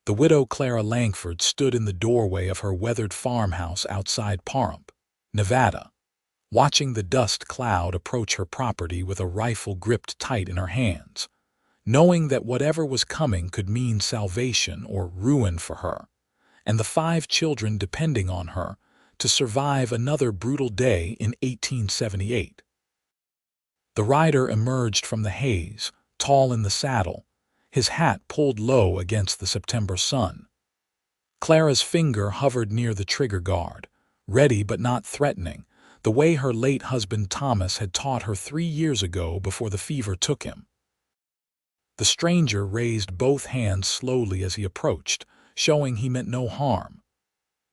The widow Clara Langford stood in the doorway of her weathered farmhouse outside Pahrump, Nevada, watching the dust cloud approach her property with a rifle gripped tight in her hands, knowing that whatever was coming could mean salvation or ruin for her, and the 5 children depending on her to survive another brutal day in 1878. The rider emerged from the haze, tall in the saddle, his hat pulled low against the September sun. Clara's finger hovered near the trigger guard, ready but not threatening, the way her late husband Thomas had taught her 3 years ago before the fever took him. The stranger raised both hands slowly as he approached, showing he meant no harm.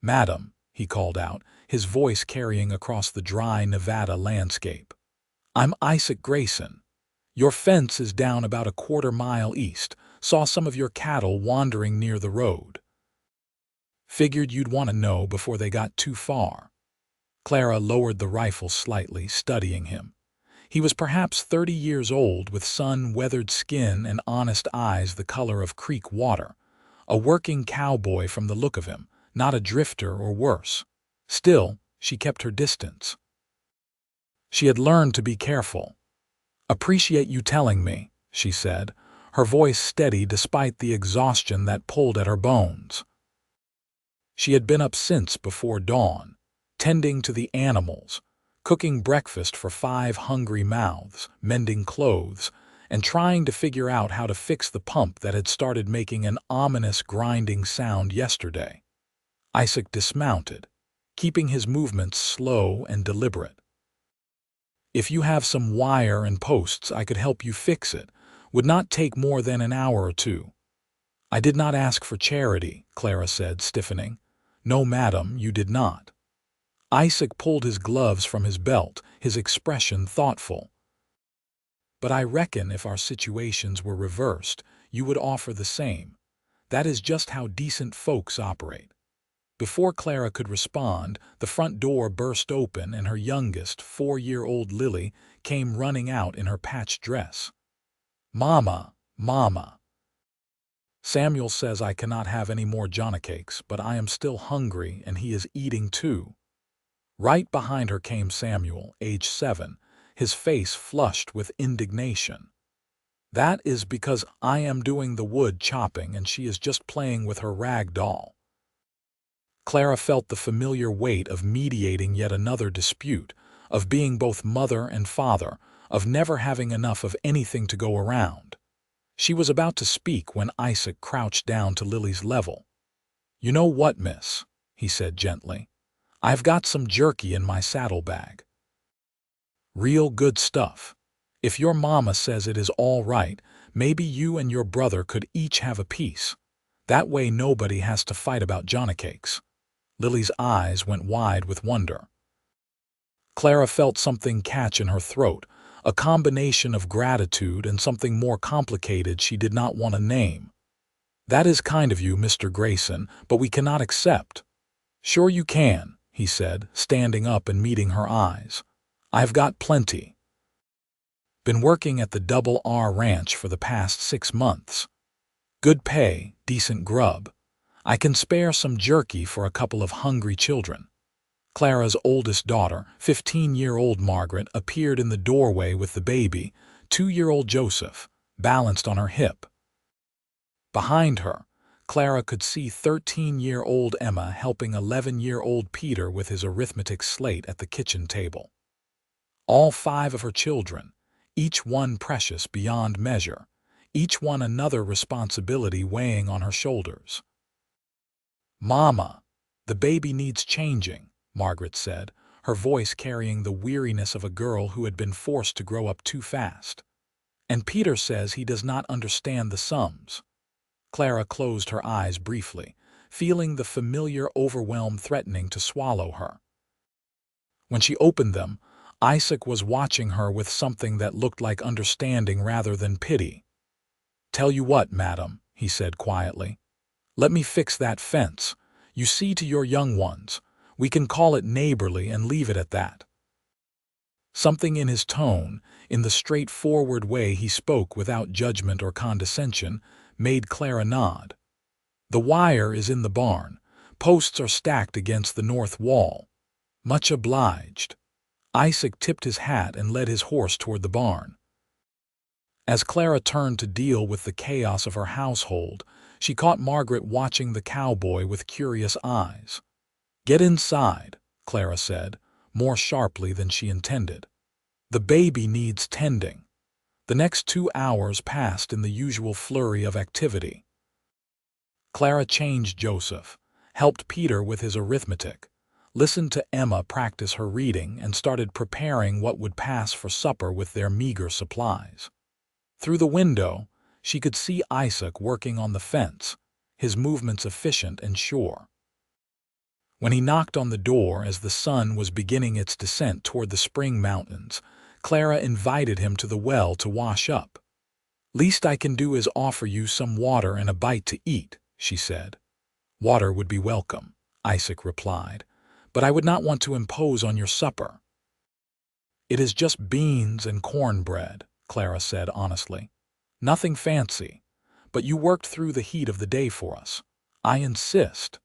"Madam," he called out, his voice carrying across the dry Nevada landscape. "I'm Isaac Grayson. Your fence is down about a quarter-mile east. Saw some of your cattle wandering near the road. Figured you'd want to know before they got too far." Clara lowered the rifle slightly, studying him. He was perhaps 30 years old, with sun-weathered skin and honest eyes the color of creek water. A working cowboy from the look of him, not a drifter or worse. Still, she kept her distance. She had learned to be careful. "Appreciate you telling me," she said, her voice steady despite the exhaustion that pulled at her bones. She had been up since before dawn, tending to the animals, cooking breakfast for 5 hungry mouths, mending clothes, and trying to figure out how to fix the pump that had started making an ominous grinding sound yesterday. Isaac dismounted, keeping his movements slow and deliberate. "If you have some wire and posts, I could help you fix it. Would not take more than an hour or 2. "I did not ask for charity," Clara said, stiffening. "No, madam, you did not." Isaac pulled his gloves from his belt, his expression thoughtful. "But I reckon if our situations were reversed, you would offer the same. That is just how decent folks operate." Before Clara could respond, the front door burst open and her youngest, 4-year-old Lily, came running out in her patched dress. "Mama, Mama. Samuel says I cannot have any more Johnny cakes, but I am still hungry and he is eating too." Right behind her came Samuel, age 7, his face flushed with indignation. "That is because I am doing the wood chopping and she is just playing with her rag doll." Clara felt the familiar weight of mediating yet another dispute, of being both mother and father, of never having enough of anything to go around. She was about to speak when Isaac crouched down to Lily's level. "You know what, miss?" he said gently. "I've got some jerky in my saddlebag. Real good stuff. If your mama says it is all right, maybe you and your brother could each have a piece. That way nobody has to fight about Johnny cakes." Lily's eyes went wide with wonder. Clara felt something catch in her throat, a combination of gratitude and something more complicated she did not want to name. "That is kind of you, Mr. Grayson, but we cannot accept." "Sure you can," he said, standing up and meeting her eyes. "I've got plenty. Been working at the Double R Ranch for the past 6 months. Good pay, decent grub. I can spare some jerky for a couple of hungry children." Clara's oldest daughter, 15-year-old Margaret, appeared in the doorway with the baby, 2-year-old Joseph, balanced on her hip. Behind her, Clara could see 13-year-old Emma helping 11-year-old Peter with his arithmetic slate at the kitchen table. All 5 of her children, each one precious beyond measure, each one another responsibility weighing on her shoulders. "Mama, the baby needs changing," Margaret said, her voice carrying the weariness of a girl who had been forced to grow up too fast. "And Peter says he does not understand the sums." Clara closed her eyes briefly, feeling the familiar overwhelm threatening to swallow her. When she opened them, Isaac was watching her with something that looked like understanding rather than pity. "Tell you what, madam," he said quietly. "Let me fix that fence. You see to your young ones. We can call it neighborly and leave it at that." Something in his tone, in the straightforward way he spoke without judgment or condescension, made Clara nod. The wire is in the barn. Posts are stacked against the north wall. Much obliged. Isaac tipped his hat and led his horse toward the barn. As Clara turned to deal with the chaos of her household, she caught Margaret watching the cowboy with curious eyes. "Get inside," Clara said, more sharply than she intended. "The baby needs tending." The next 2 hours passed in the usual flurry of activity. Clara changed Joseph, helped Peter with his arithmetic, listened to Emma practice her reading, and started preparing what would pass for supper with their meager supplies. Through the window, she could see Isaac working on the fence, his movements efficient and sure. When he knocked on the door as the sun was beginning its descent toward the spring mountains, Clara invited him to the well to wash up. "Least I can do is offer you some water and a bite to eat," she said. "Water would be welcome," Isaac replied, "but I would not want to impose on your supper." "It is just beans and cornbread," Clara said honestly. "Nothing fancy, but you worked through the heat of the day for us. I insist."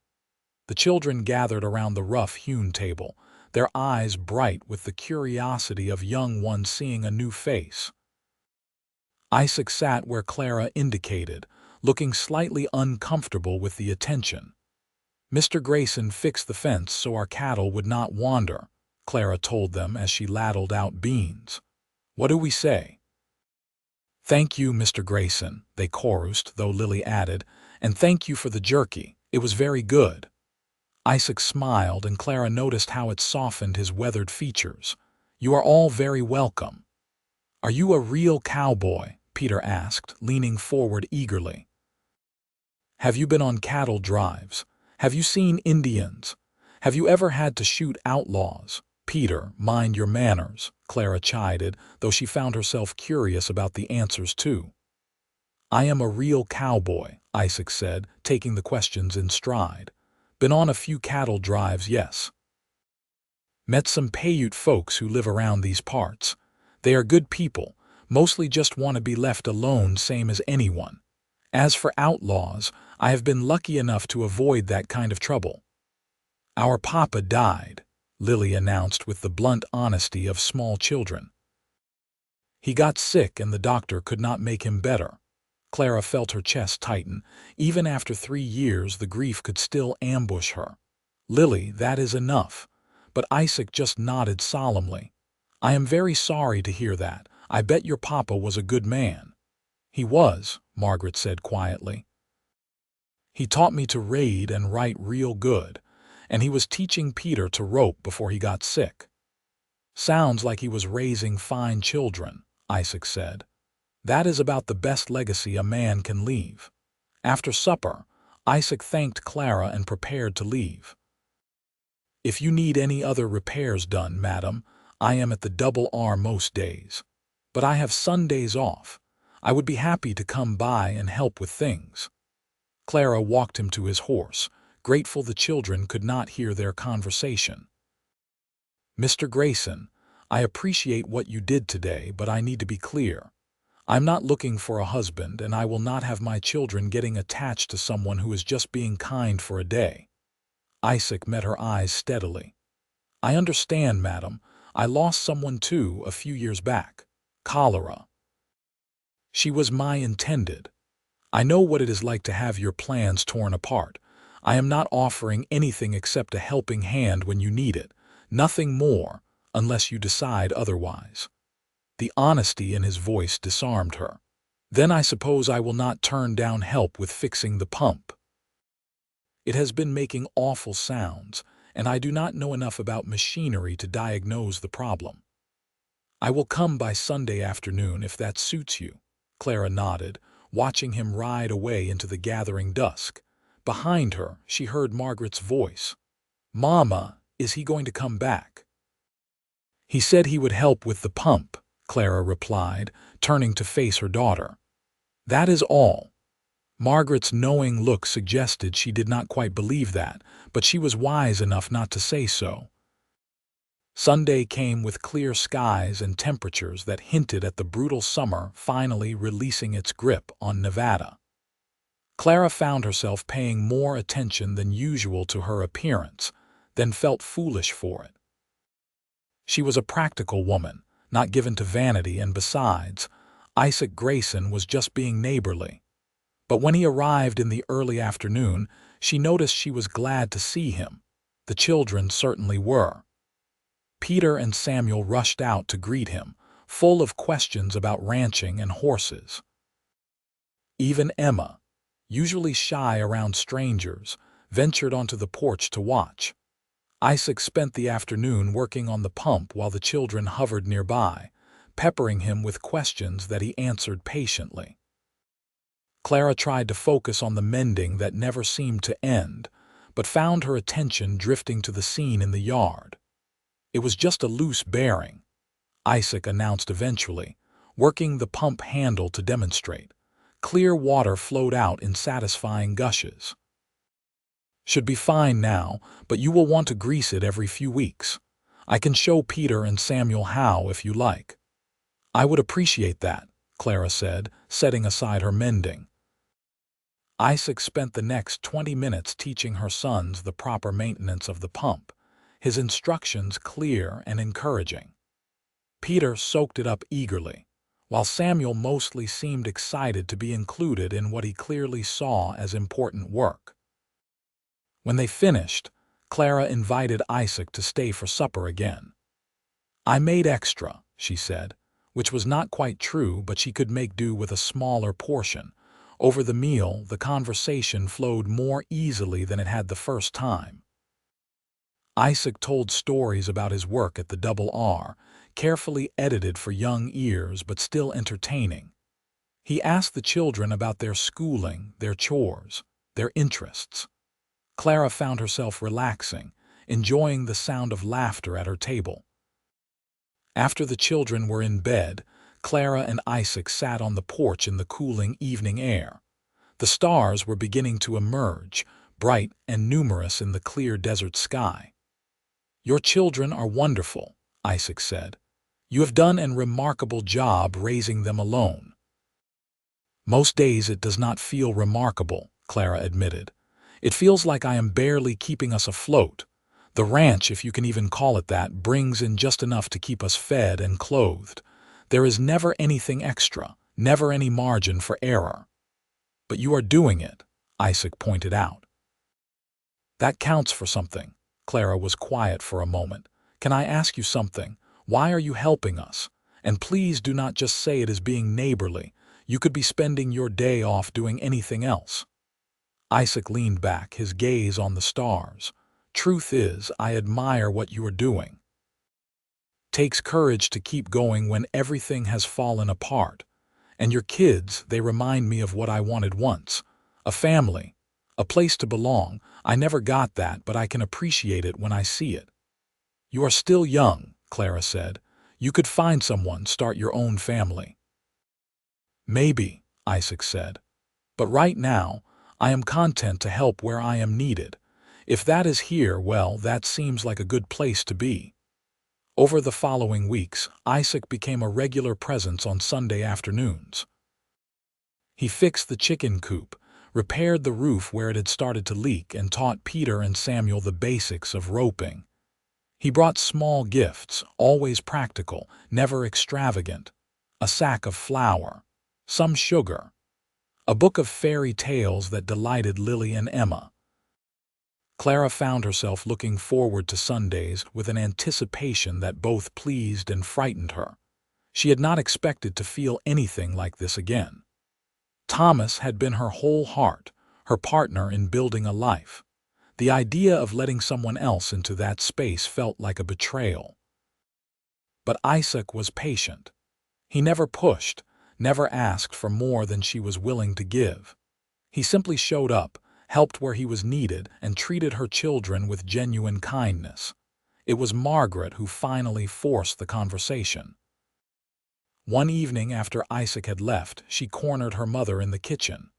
The children gathered around the rough-hewn table, their eyes bright with the curiosity of young ones seeing a new face. Isaac sat where Clara indicated, looking slightly uncomfortable with the attention. "Mr. Grayson fixed the fence so our cattle would not wander," Clara told them as she ladled out beans. "What do we say?" "Thank you, Mr. Grayson," they chorused, though Lily added, "and thank you for the jerky. It was very good." Isaac smiled, and Clara noticed how it softened his weathered features. "You are all very welcome." "Are you a real cowboy?" Peter asked, leaning forward eagerly. "Have you been on cattle drives? Have you seen Indians? Have you ever had to shoot outlaws?" "Peter, mind your manners," Clara chided, though she found herself curious about the answers too. "I am a real cowboy," Isaac said, taking the questions in stride. "Been on a few cattle drives, yes. Met some Paiute folks who live around these parts. They are good people, mostly just want to be left alone same as anyone. As for outlaws, I have been lucky enough to avoid that kind of trouble." "Our papa died," Lily announced with the blunt honesty of small children. "He got sick and the doctor could not make him better." Clara felt her chest tighten. Even after 3 years, the grief could still ambush her. "Lily, that is enough." But Isaac just nodded solemnly. "I am very sorry to hear that. I bet your papa was a good man." "He was," Margaret said quietly. "He taught me to read and write real good, and he was teaching Peter to rope before he got sick." "Sounds like he was raising fine children," Isaac said. "That is about the best legacy a man can leave." After supper, Isaac thanked Clara and prepared to leave. "If you need any other repairs done, madam, I am at the Double R most days. But I have Sundays off. I would be happy to come by and help with things." Clara walked him to his horse, grateful the children could not hear their conversation. "Mr. Grayson, I appreciate what you did today, but I need to be clear. I'm not looking for a husband, and I will not have my children getting attached to someone who is just being kind for a day." Isaac met her eyes steadily. "I understand, madam. I lost someone too a few years back. Cholera. She was my intended. I know what it is like to have your plans torn apart. I am not offering anything except a helping hand when you need it. Nothing more, unless you decide otherwise." The honesty in his voice disarmed her. "Then I suppose I will not turn down help with fixing the pump. It has been making awful sounds, and I do not know enough about machinery to diagnose the problem. I will come by Sunday afternoon if that suits you." Clara nodded, watching him ride away into the gathering dusk. Behind her, she heard Margaret's voice. "Mama, is he going to come back?" "He said he would help with the pump," Clara replied, turning to face her daughter. "That is all." Margaret's knowing look suggested she did not quite believe that, but she was wise enough not to say so. Sunday came with clear skies and temperatures that hinted at the brutal summer finally releasing its grip on Nevada. Clara found herself paying more attention than usual to her appearance, then felt foolish for it. She was a practical woman, not given to vanity, and besides, Isaac Grayson was just being neighborly. But when he arrived in the early afternoon, she noticed she was glad to see him. The children certainly were. Peter and Samuel rushed out to greet him, full of questions about ranching and horses. Even Emma, usually shy around strangers, ventured onto the porch to watch. Isaac spent the afternoon working on the pump while the children hovered nearby, peppering him with questions that he answered patiently. Clara tried to focus on the mending that never seemed to end, but found her attention drifting to the scene in the yard. It was just a loose bearing, Isaac announced eventually, working the pump handle to demonstrate. Clear water flowed out in satisfying gushes. Should be fine now, but you will want to grease it every few weeks. I can show Peter and Samuel how if you like. I would appreciate that, Clara said, setting aside her mending. Isaac spent the next 20 minutes teaching her sons the proper maintenance of the pump, his instructions clear and encouraging. Peter soaked it up eagerly, while Samuel mostly seemed excited to be included in what he clearly saw as important work. When they finished, Clara invited Isaac to stay for supper again. I made extra, she said, which was not quite true, but she could make do with a smaller portion. Over the meal, the conversation flowed more easily than it had the first time. Isaac told stories about his work at the Double R, carefully edited for young ears but still entertaining. He asked the children about their schooling, their chores, their interests. Clara found herself relaxing, enjoying the sound of laughter at her table. After the children were in bed, Clara and Isaac sat on the porch in the cooling evening air. The stars were beginning to emerge, bright and numerous in the clear desert sky. "Your children are wonderful," Isaac said. "You have done a remarkable job raising them alone." "Most days it does not feel remarkable," Clara admitted. "It feels like I am barely keeping us afloat. The ranch, if you can even call it that, brings in just enough to keep us fed and clothed. There is never anything extra, never any margin for error." "But you are doing it," Isaac pointed out. "That counts for something." Clara was quiet for a moment. "Can I ask you something? Why are you helping us? And please do not just say it is being neighborly. You could be spending your day off doing anything else." Isaac leaned back, his gaze on the stars. "Truth is, I admire what you are doing. Takes courage to keep going when everything has fallen apart. And your kids, they remind me of what I wanted once. A family, a place to belong. I never got that, but I can appreciate it when I see it." "You are still young," Clara said. "You could find someone, start your own family." "Maybe," Isaac said. "But right now, I am content to help where I am needed. If that is here, well, that seems like a good place to be." Over the following weeks, Isaac became a regular presence on Sunday afternoons. He fixed the chicken coop, repaired the roof where it had started to leak, and taught Peter and Samuel the basics of roping. He brought small gifts, always practical, never extravagant. A sack of flour, some sugar, a book of fairy tales that delighted Lily and Emma. Clara found herself looking forward to Sundays with an anticipation that both pleased and frightened her. She had not expected to feel anything like this again. Thomas had been her whole heart, her partner in building a life. The idea of letting someone else into that space felt like a betrayal. But Isaac was patient. He never pushed, never asked for more than she was willing to give. He simply showed up, helped where he was needed, and treated her children with genuine kindness. It was Margaret who finally forced the conversation. One evening after Isaac had left, she cornered her mother in the kitchen.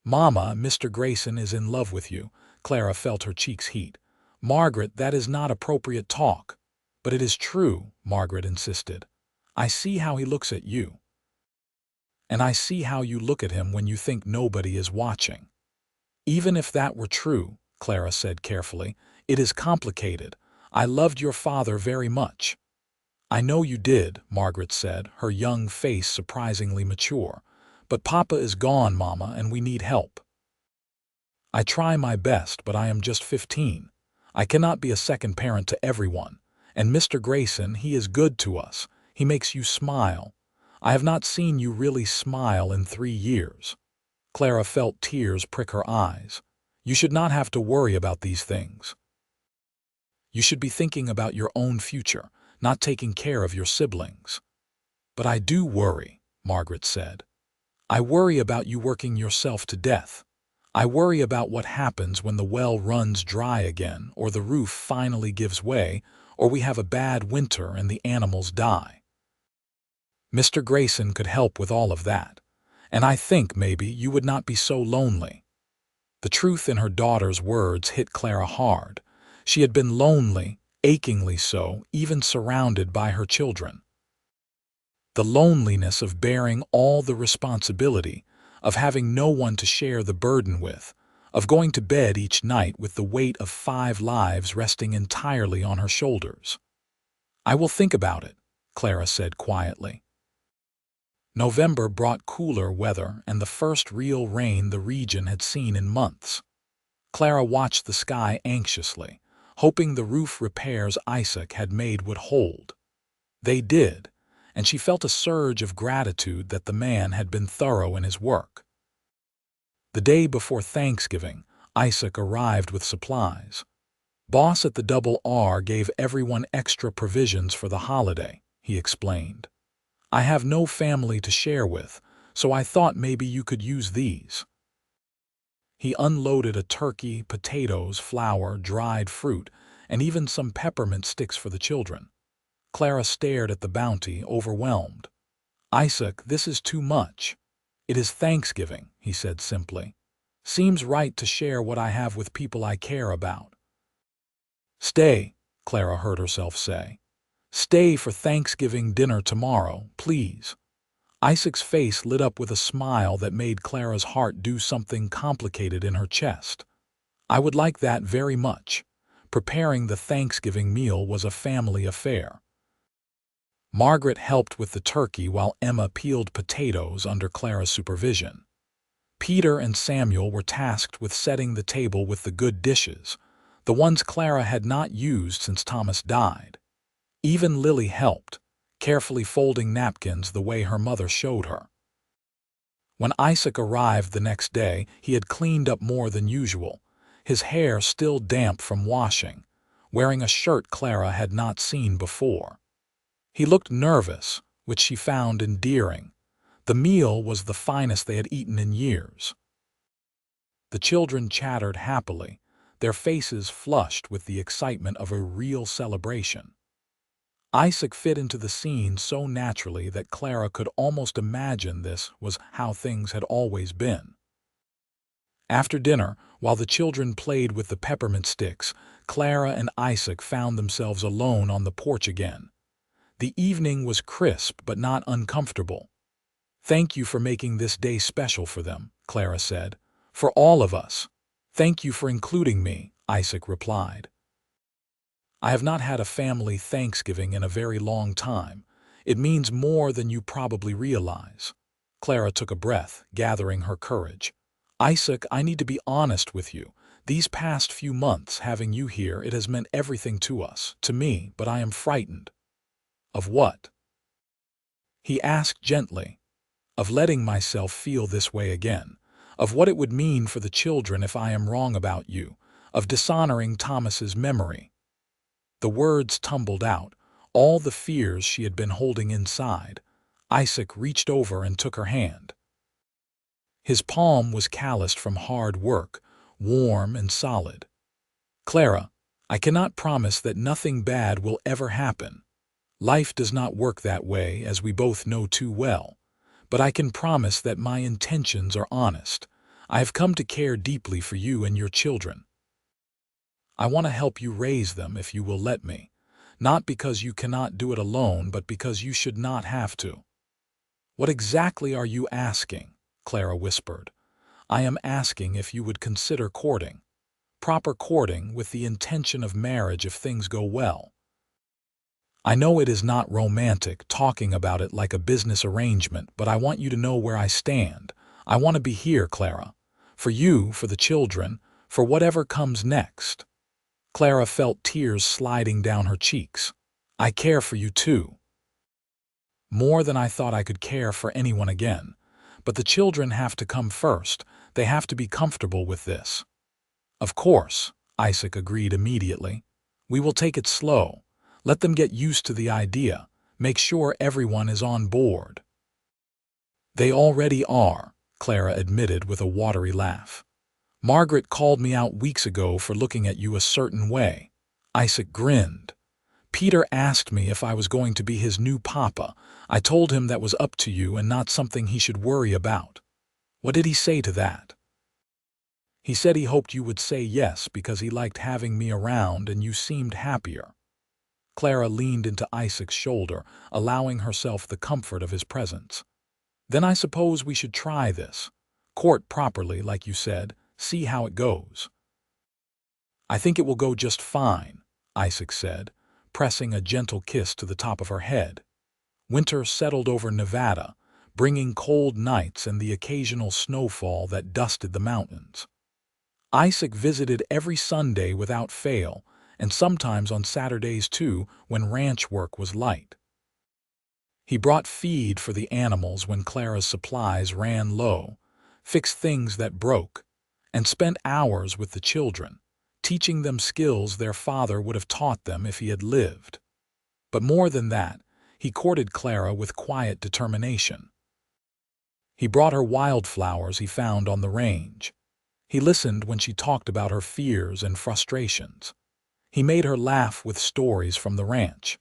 "Mama, Mr. Grayson is in love with you." Clara felt her cheeks heat. "Margaret, that is not appropriate talk." "But it is true," Margaret insisted. "I see how he looks at you. And I see how you look at him when you think nobody is watching." Even if that were true, Clara said carefully, it is complicated. I loved your father very much. I know you did, Margaret said, her young face surprisingly mature. But Papa is gone, Mama, and we need help. I try my best, but I am just 15. I cannot be a second parent to everyone. And Mr. Grayson, he is good to us. He makes you smile. I have not seen you really smile in 3 years. Clara felt tears prick her eyes. You should not have to worry about these things. You should be thinking about your own future, not taking care of your siblings. But I do worry, Margaret said. I worry about you working yourself to death. I worry about what happens when the well runs dry again, or the roof finally gives way, or we have a bad winter and the animals die. Mr. Grayson could help with all of that, and I think maybe you would not be so lonely. The truth in her daughter's words hit Clara hard. She had been lonely, achingly so, even surrounded by her children. The loneliness of bearing all the responsibility, of having no one to share the burden with, of going to bed each night with the weight of 5 lives resting entirely on her shoulders. I will think about it, Clara said quietly. November brought cooler weather and the first real rain the region had seen in months. Clara watched the sky anxiously, hoping the roof repairs Isaac had made would hold. They did, and she felt a surge of gratitude that the man had been thorough in his work. The day before Thanksgiving, Isaac arrived with supplies. Boss at the Double R gave everyone extra provisions for the holiday, he explained. I have no family to share with, so I thought maybe you could use these. He unloaded a turkey, potatoes, flour, dried fruit, and even some peppermint sticks for the children. Clara stared at the bounty, overwhelmed. Isaac, this is too much. It is Thanksgiving, he said simply. Seems right to share what I have with people I care about. Stay, Clara heard herself say. Stay for Thanksgiving dinner tomorrow, please. Isaac's face lit up with a smile that made Clara's heart do something complicated in her chest. I would like that very much. Preparing the Thanksgiving meal was a family affair. Margaret helped with the turkey while Emma peeled potatoes under Clara's supervision. Peter and Samuel were tasked with setting the table with the good dishes, the ones Clara had not used since Thomas died. Even Lily helped, carefully folding napkins the way her mother showed her. When Isaac arrived the next day, he had cleaned up more than usual, his hair still damp from washing, wearing a shirt Clara had not seen before. He looked nervous, which she found endearing. The meal was the finest they had eaten in years. The children chattered happily, their faces flushed with the excitement of a real celebration. Isaac fit into the scene so naturally that Clara could almost imagine this was how things had always been. After dinner, while the children played with the peppermint sticks, Clara and Isaac found themselves alone on the porch again. The evening was crisp but not uncomfortable. Thank you for making this day special for them, Clara said. For all of us. Thank you for including me, Isaac replied. I have not had a family Thanksgiving in a very long time. It means more than you probably realize. Clara took a breath, gathering her courage. Isaac, I need to be honest with you. These past few months, having you here, it has meant everything to us, to me, but I am frightened. Of what? He asked gently. Of letting myself feel this way again. Of what it would mean for the children if I am wrong about you. Of dishonoring Thomas's memory. The words tumbled out, all the fears she had been holding inside. Isaac reached over and took her hand. His palm was calloused from hard work, warm and solid. Clara, I cannot promise that nothing bad will ever happen. Life does not work that way, as we both know too well. But I can promise that my intentions are honest. I have come to care deeply for you and your children. I want to help you raise them if you will let me. Not because you cannot do it alone, but because you should not have to. What exactly are you asking? Clara whispered. I am asking if you would consider courting. Proper courting with the intention of marriage if things go well. I know it is not romantic talking about it like a business arrangement, but I want you to know where I stand. I want to be here, Clara. For you, for the children, for whatever comes next. Clara felt tears sliding down her cheeks. I care for you too. More than I thought I could care for anyone again. But the children have to come first. They have to be comfortable with this. Of course, Isaac agreed immediately. We will take it slow. Let them get used to the idea. Make sure everyone is on board. They already are, Clara admitted with a watery laugh. Margaret called me out weeks ago for looking at you a certain way. Isaac grinned. Peter asked me if I was going to be his new papa. I told him that was up to you and not something he should worry about. What did he say to that? He said he hoped you would say yes because he liked having me around and you seemed happier. Clara leaned into Isaac's shoulder, allowing herself the comfort of his presence. Then I suppose we should try this. Court properly, like you said. See how it goes. I think it will go just fine, Isaac said, pressing a gentle kiss to the top of her head. Winter settled over Nevada, bringing cold nights and the occasional snowfall that dusted the mountains. Isaac visited every Sunday without fail, and sometimes on Saturdays too, when ranch work was light. He brought feed for the animals when Clara's supplies ran low, fixed things that broke, and spent hours with the children, teaching them skills their father would have taught them if he had lived. But more than that, he courted Clara with quiet determination. He brought her wildflowers he found on the range. He listened when she talked about her fears and frustrations. He made her laugh with stories from the ranch.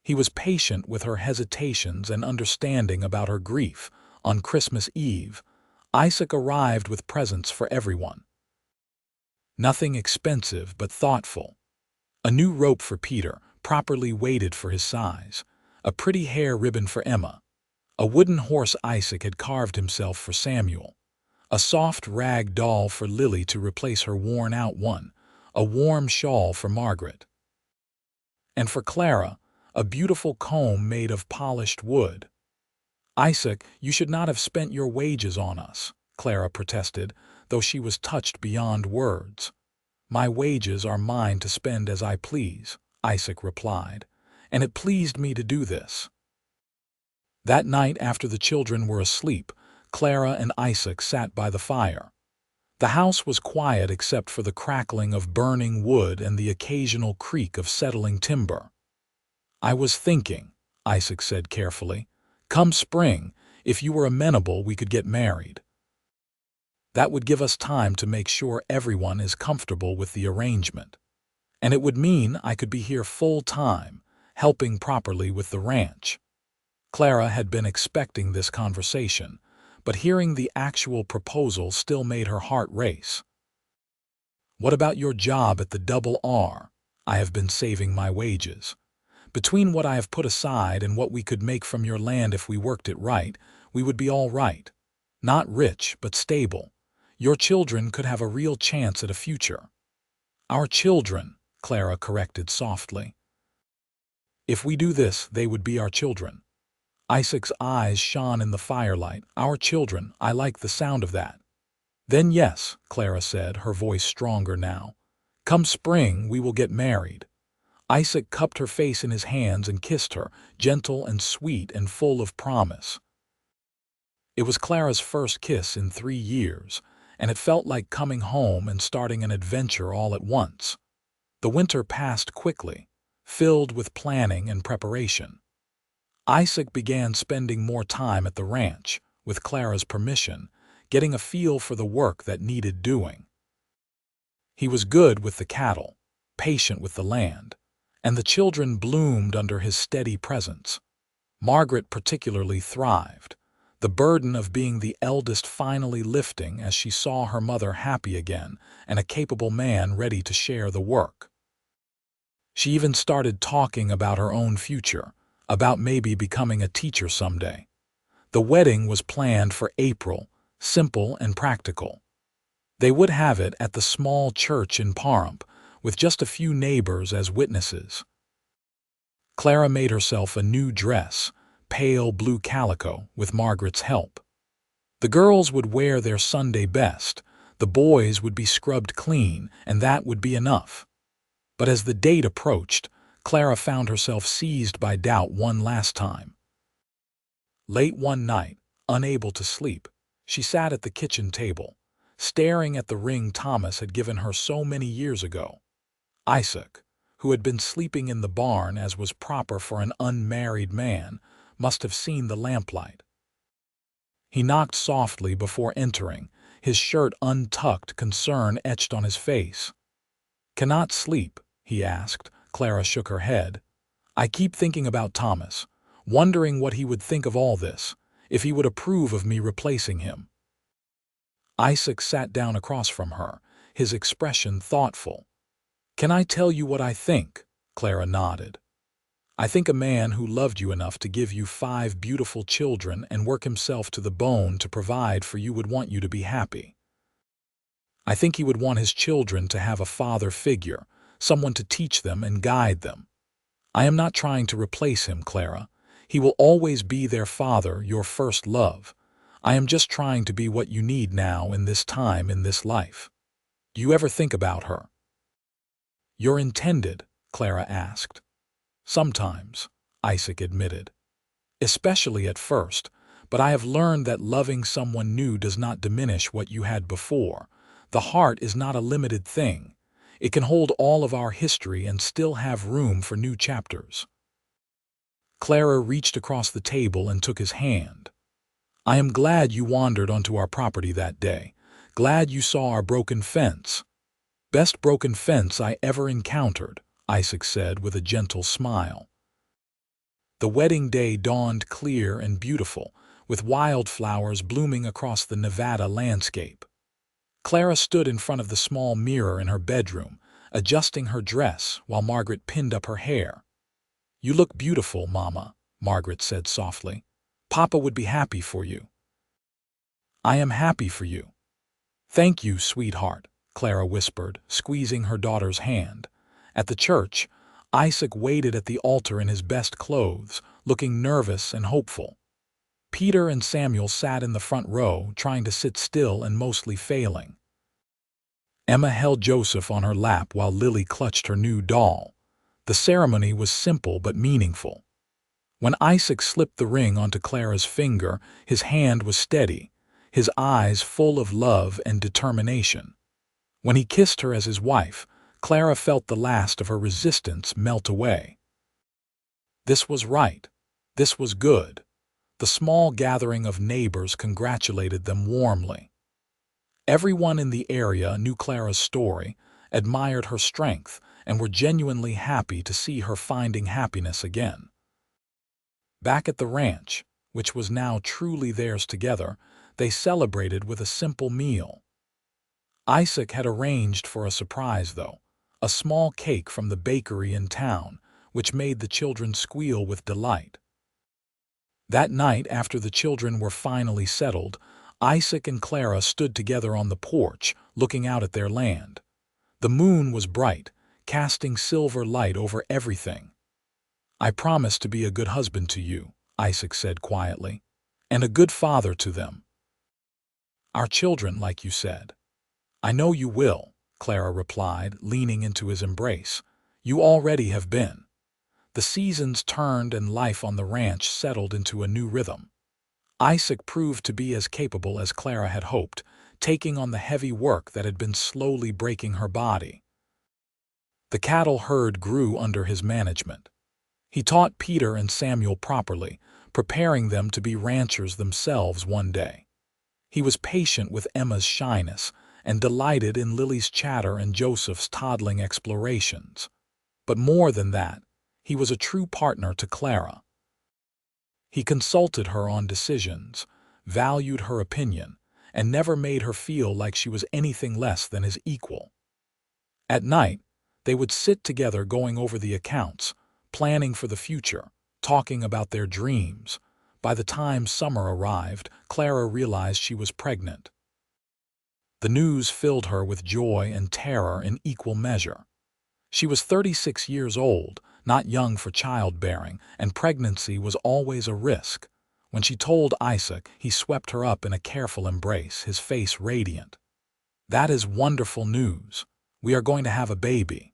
He was patient with her hesitations and understanding about her grief. On Christmas Eve, Isaac arrived with presents for everyone. Nothing expensive but thoughtful. A new rope for Peter, properly weighted for his size. A pretty hair ribbon for Emma. A wooden horse Isaac had carved himself for Samuel. A soft rag doll for Lily to replace her worn-out one. A warm shawl for Margaret. And for Clara, a beautiful comb made of polished wood. Isaac, you should not have spent your wages on us, Clara protested, though she was touched beyond words. My wages are mine to spend as I please, Isaac replied, and it pleased me to do this. That night after the children were asleep, Clara and Isaac sat by the fire. The house was quiet except for the crackling of burning wood and the occasional creak of settling timber. I was thinking, Isaac said carefully, come spring, if you were amenable, we could get married. That would give us time to make sure everyone is comfortable with the arrangement. And it would mean I could be here full-time, helping properly with the ranch. Clara had been expecting this conversation, but hearing the actual proposal still made her heart race. What about your job at the Double R? I have been saving my wages. Between what I have put aside and what we could make from your land if we worked it right, we would be all right. Not rich, but stable. Your children could have a real chance at a future. Our children, Clara corrected softly. If we do this, they would be our children. Isaac's eyes shone in the firelight. Our children, I like the sound of that. Then yes, Clara said, her voice stronger now. Come spring, we will get married. Isaac cupped her face in his hands and kissed her, gentle and sweet and full of promise. It was Clara's first kiss in 3 years, and it felt like coming home and starting an adventure all at once. The winter passed quickly, filled with planning and preparation. Isaac began spending more time at the ranch, with Clara's permission, getting a feel for the work that needed doing. He was good with the cattle, patient with the land, and the children bloomed under his steady presence. Margaret particularly thrived, the burden of being the eldest finally lifting as she saw her mother happy again and a capable man ready to share the work. She even started talking about her own future, about maybe becoming a teacher someday. The wedding was planned for April, simple and practical. They would have it at the small church in Pahrump, with just a few neighbors as witnesses. Clara made herself a new dress, pale blue calico, with Margaret's help. The girls would wear their Sunday best, the boys would be scrubbed clean, and that would be enough. But as the date approached, Clara found herself seized by doubt one last time. Late one night, unable to sleep, she sat at the kitchen table, staring at the ring Thomas had given her so many years ago. Isaac, who had been sleeping in the barn as was proper for an unmarried man, must have seen the lamplight. He knocked softly before entering, his shirt untucked, concern etched on his face. "Cannot sleep?" he asked. Clara shook her head. "I keep thinking about Thomas, wondering what he would think of all this, if he would approve of me replacing him." Isaac sat down across from her, his expression thoughtful. "Can I tell you what I think?" Clara nodded. "I think a man who loved you enough to give you 5 beautiful children and work himself to the bone to provide for you would want you to be happy. I think he would want his children to have a father figure, someone to teach them and guide them. I am not trying to replace him, Clara. He will always be their father, your first love. I am just trying to be what you need now in this time in this life. Do you ever think about her?" "Your intended?" Clara asked. "Sometimes," Isaac admitted. "Especially at first, but I have learned that loving someone new does not diminish what you had before. The heart is not a limited thing. It can hold all of our history and still have room for new chapters." Clara reached across the table and took his hand. "I am glad you wandered onto our property that day. Glad you saw our broken fence." "Best broken fence I ever encountered," Isaac said with a gentle smile. The wedding day dawned clear and beautiful, with wildflowers blooming across the Nevada landscape. Clara stood in front of the small mirror in her bedroom, adjusting her dress while Margaret pinned up her hair. "You look beautiful, Mama," Margaret said softly. "Papa would be happy for you." "I am happy for you." "Thank you, sweetheart," Clara whispered, squeezing her daughter's hand. At the church, Isaac waited at the altar in his best clothes, looking nervous and hopeful. Peter and Samuel sat in the front row, trying to sit still and mostly failing. Emma held Joseph on her lap while Lily clutched her new doll. The ceremony was simple but meaningful. When Isaac slipped the ring onto Clara's finger, his hand was steady, his eyes full of love and determination. When he kissed her as his wife, Clara felt the last of her resistance melt away. This was right. This was good. The small gathering of neighbors congratulated them warmly. Everyone in the area knew Clara's story, admired her strength, and were genuinely happy to see her finding happiness again. Back at the ranch, which was now truly theirs together, they celebrated with a simple meal. Isaac had arranged for a surprise, though, a small cake from the bakery in town, which made the children squeal with delight. That night, after the children were finally settled, Isaac and Clara stood together on the porch, looking out at their land. The moon was bright, casting silver light over everything. "I promise to be a good husband to you," Isaac said quietly, "and a good father to them. Our children, like you said." "I know you will," Clara replied, leaning into his embrace. "You already have been." The seasons turned and life on the ranch settled into a new rhythm. Isaac proved to be as capable as Clara had hoped, taking on the heavy work that had been slowly breaking her body. The cattle herd grew under his management. He taught Peter and Samuel properly, preparing them to be ranchers themselves one day. He was patient with Emma's shyness and delighted in Lily's chatter and Joseph's toddling explorations. But more than that, he was a true partner to Clara. He consulted her on decisions, valued her opinion, and never made her feel like she was anything less than his equal. At night, they would sit together going over the accounts, planning for the future, talking about their dreams. By the time summer arrived, Clara realized she was pregnant. The news filled her with joy and terror in equal measure. She was 36 years old, not young for childbearing, and pregnancy was always a risk. When she told Isaac, he swept her up in a careful embrace, his face radiant. "That is wonderful news. We are going to have a baby."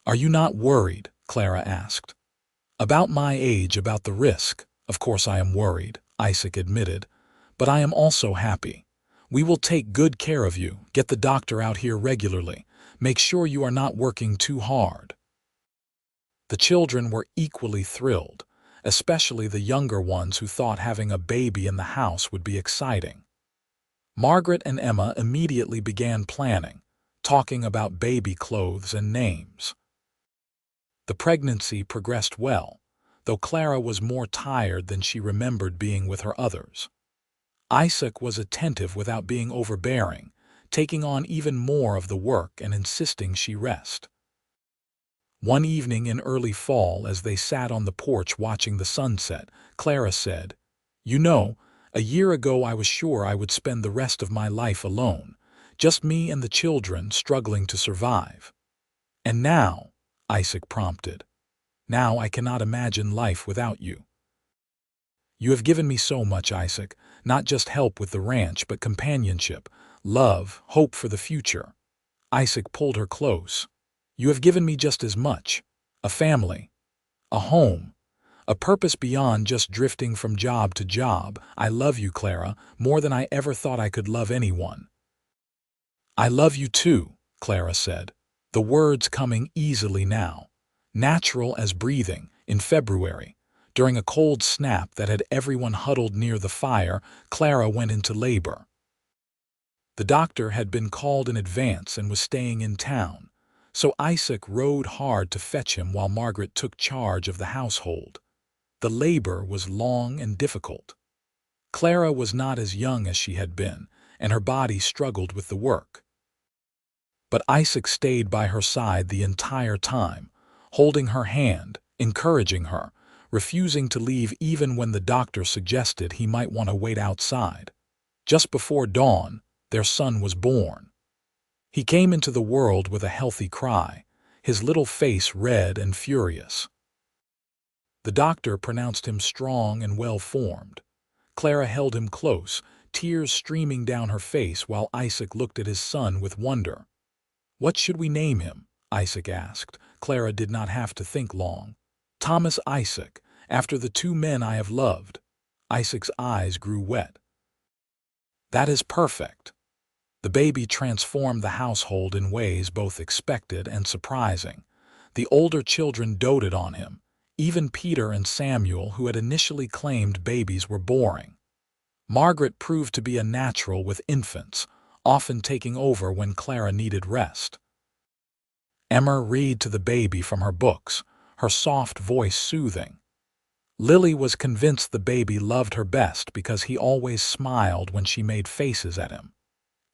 "Are you not worried?" Clara asked. "About my age, about the risk. Of course I am worried," Isaac admitted. "But I am also happy. We will take good care of you, get the doctor out here regularly, make sure you are not working too hard." The children were equally thrilled, especially the younger ones who thought having a baby in the house would be exciting. Margaret and Emma immediately began planning, talking about baby clothes and names. The pregnancy progressed well, though Clara was more tired than she remembered being with her others. Isaac was attentive without being overbearing, taking on even more of the work and insisting she rest. One evening in early fall, as they sat on the porch watching the sunset, Clara said, "You know, a year ago I was sure I would spend the rest of my life alone, just me and the children struggling to survive. And now," Isaac prompted, "now I cannot imagine life without you. You have given me so much, Isaac, not just help with the ranch, but companionship, love, hope for the future." Isaac pulled her close. "You have given me just as much. A family, a home, a purpose beyond just drifting from job to job. I love you, Clara, more than I ever thought I could love anyone." "I love you too," Clara said, the words coming easily now, natural as breathing. In February, during a cold snap that had everyone huddled near the fire, Clara went into labor. The doctor had been called in advance and was staying in town, so Isaac rode hard to fetch him while Margaret took charge of the household. The labor was long and difficult. Clara was not as young as she had been, and her body struggled with the work. But Isaac stayed by her side the entire time, holding her hand, encouraging her, refusing to leave even when the doctor suggested he might want to wait outside. Just before dawn, their son was born. He came into the world with a healthy cry, his little face red and furious. The doctor pronounced him strong and well-formed. Clara held him close, tears streaming down her face while Isaac looked at his son with wonder. "What should we name him?" Isaac asked. Clara did not have to think long. "Thomas Isaac, after the two men I have loved." Isaac's eyes grew wet. "That is perfect." The baby transformed the household in ways both expected and surprising. The older children doted on him, even Peter and Samuel, who had initially claimed babies were boring. Margaret proved to be a natural with infants, often taking over when Clara needed rest. Emma read to the baby from her books, her soft voice soothing. Lily was convinced the baby loved her best because he always smiled when she made faces at him.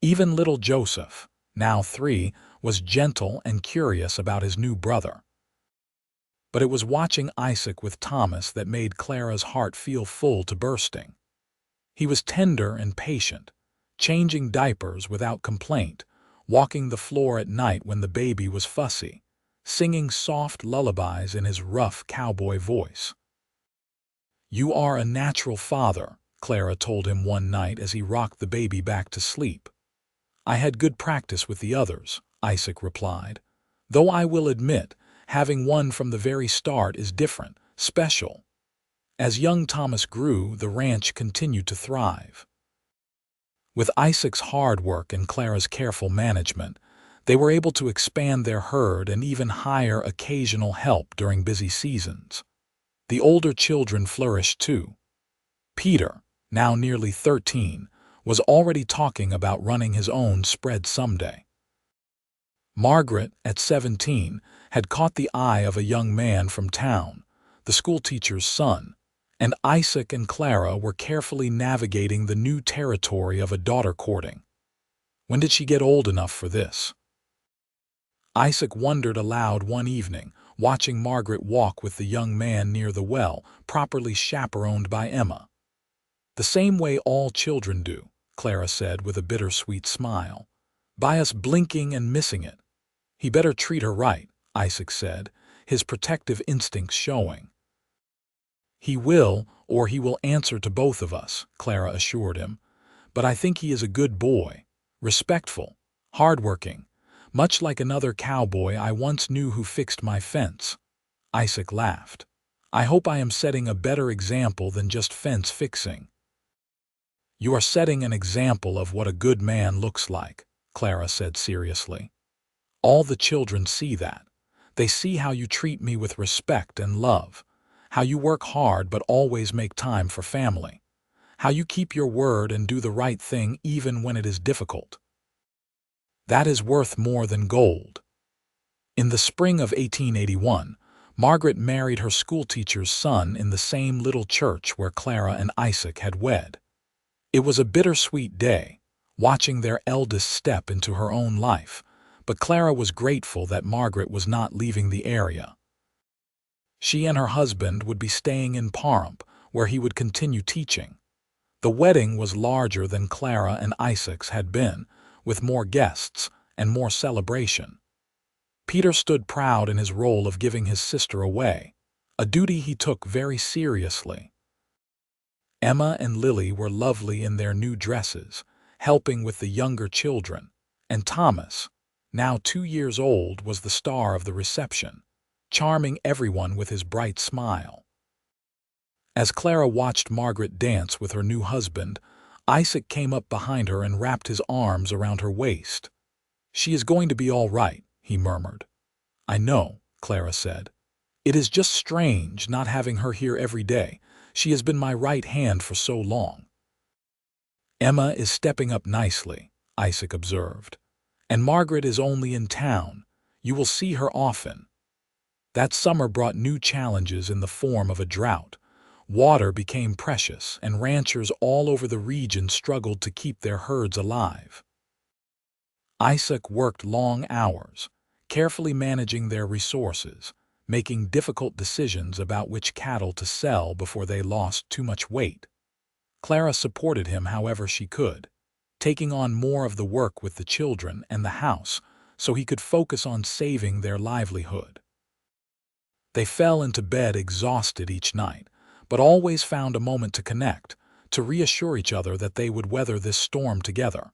Even little Joseph, now 3, was gentle and curious about his new brother. But it was watching Isaac with Thomas that made Clara's heart feel full to bursting. He was tender and patient, changing diapers without complaint, walking the floor at night when the baby was fussy, singing soft lullabies in his rough cowboy voice. "You are a natural father," Clara told him one night as he rocked the baby back to sleep. "I had good practice with the others," Isaac replied. "Though I will admit, having one from the very start is different, special." As young Thomas grew, the ranch continued to thrive. With Isaac's hard work and Clara's careful management, they were able to expand their herd and even hire occasional help during busy seasons. The older children flourished too. Peter, now nearly 13, was already talking about running his own spread someday. Margaret, at 17, had caught the eye of a young man from town, the schoolteacher's son, and Isaac and Clara were carefully navigating the new territory of a daughter courting. When did she get old enough for this? Isaac wondered aloud one evening, watching Margaret walk with the young man near the well, properly chaperoned by Emma. The same way all children do, Clara said with a bittersweet smile. "By us blinking and missing it." "He better treat her right," Isaac said, his protective instincts showing. "He will, or he will answer to both of us," Clara assured him. "But I think he is a good boy, respectful, hardworking, much like another cowboy I once knew who fixed my fence." Isaac laughed. "I hope I am setting a better example than just fence fixing." "You are setting an example of what a good man looks like," Clara said seriously. "All the children see that. They see how you treat me with respect and love, how you work hard but always make time for family, how you keep your word and do the right thing even when it is difficult. That is worth more than gold." In the spring of 1881, Margaret married her schoolteacher's son in the same little church where Clara and Isaac had wed. It was a bittersweet day, watching their eldest step into her own life, but Clara was grateful that Margaret was not leaving the area. She and her husband would be staying in Pahrump, where he would continue teaching. The wedding was larger than Clara and Isaac's had been, with more guests and more celebration. Peter stood proud in his role of giving his sister away, a duty he took very seriously. Emma and Lily were lovely in their new dresses, helping with the younger children, and Thomas, now 2 years old, was the star of the reception, charming everyone with his bright smile. As Clara watched Margaret dance with her new husband, Isaac came up behind her and wrapped his arms around her waist. "She is going to be all right," he murmured. "I know," Clara said. "It is just strange not having her here every day. She has been my right hand for so long." "Emma is stepping up nicely," Isaac observed. "And Margaret is only in town. You will see her often." That summer brought new challenges in the form of a drought. Water became precious, and ranchers all over the region struggled to keep their herds alive. Isaac worked long hours, carefully managing their resources, making difficult decisions about which cattle to sell before they lost too much weight. Clara supported him however she could, taking on more of the work with the children and the house so he could focus on saving their livelihood. They fell into bed exhausted each night, but always found a moment to connect, to reassure each other that they would weather this storm together.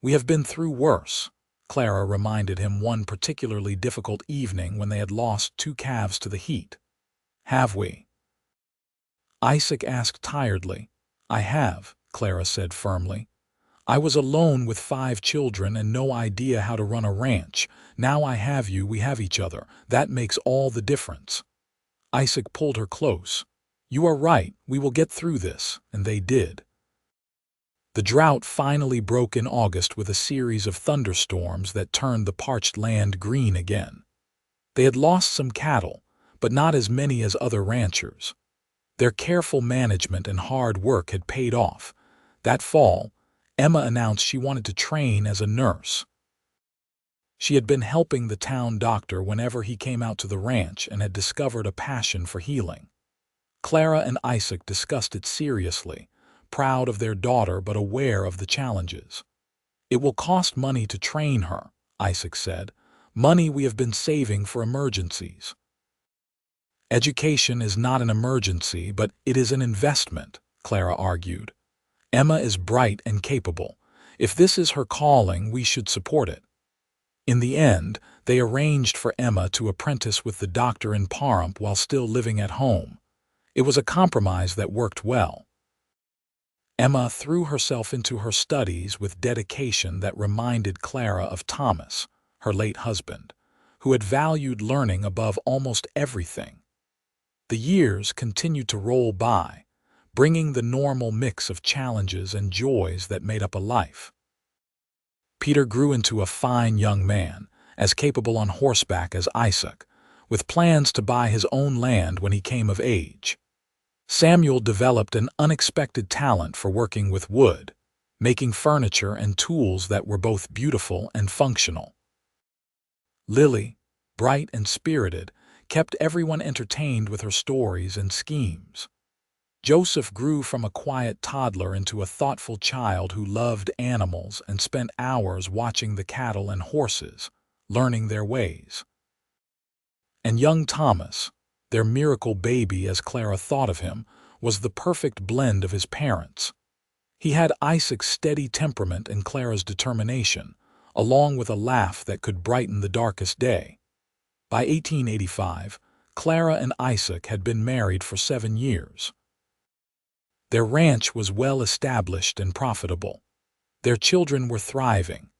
"We have been through worse," Clara reminded him one particularly difficult evening when they had lost 2 calves to the heat. "Have we?" Isaac asked tiredly. "I have," Clara said firmly. "I was alone with 5 children and no idea how to run a ranch. Now I have you, we have each other. That makes all the difference." Isaac pulled her close. "You are right, we will get through this," and they did. The drought finally broke in August with a series of thunderstorms that turned the parched land green again. They had lost some cattle, but not as many as other ranchers. Their careful management and hard work had paid off. That fall, Emma announced she wanted to train as a nurse. She had been helping the town doctor whenever he came out to the ranch and had discovered a passion for healing. Clara and Isaac discussed it seriously, proud of their daughter but aware of the challenges. "It will cost money to train her," Isaac said, "money we have been saving for emergencies." "Education is not an emergency, but it is an investment," Clara argued. "Emma is bright and capable. If this is her calling, we should support it." In the end, they arranged for Emma to apprentice with the doctor in Pahrump while still living at home. It was a compromise that worked well. Emma threw herself into her studies with dedication that reminded Clara of Thomas, her late husband, who had valued learning above almost everything. The years continued to roll by, bringing the normal mix of challenges and joys that made up a life. Peter grew into a fine young man, as capable on horseback as Isaac, with plans to buy his own land when he came of age. Samuel developed an unexpected talent for working with wood, making furniture and tools that were both beautiful and functional. Lily, bright and spirited, kept everyone entertained with her stories and schemes. Joseph grew from a quiet toddler into a thoughtful child who loved animals and spent hours watching the cattle and horses, learning their ways. And young Thomas, their miracle baby as Clara thought of him, was the perfect blend of his parents. He had Isaac's steady temperament and Clara's determination, along with a laugh that could brighten the darkest day. By 1885, Clara and Isaac had been married for 7 years. Their ranch was well established and profitable. Their children were thriving.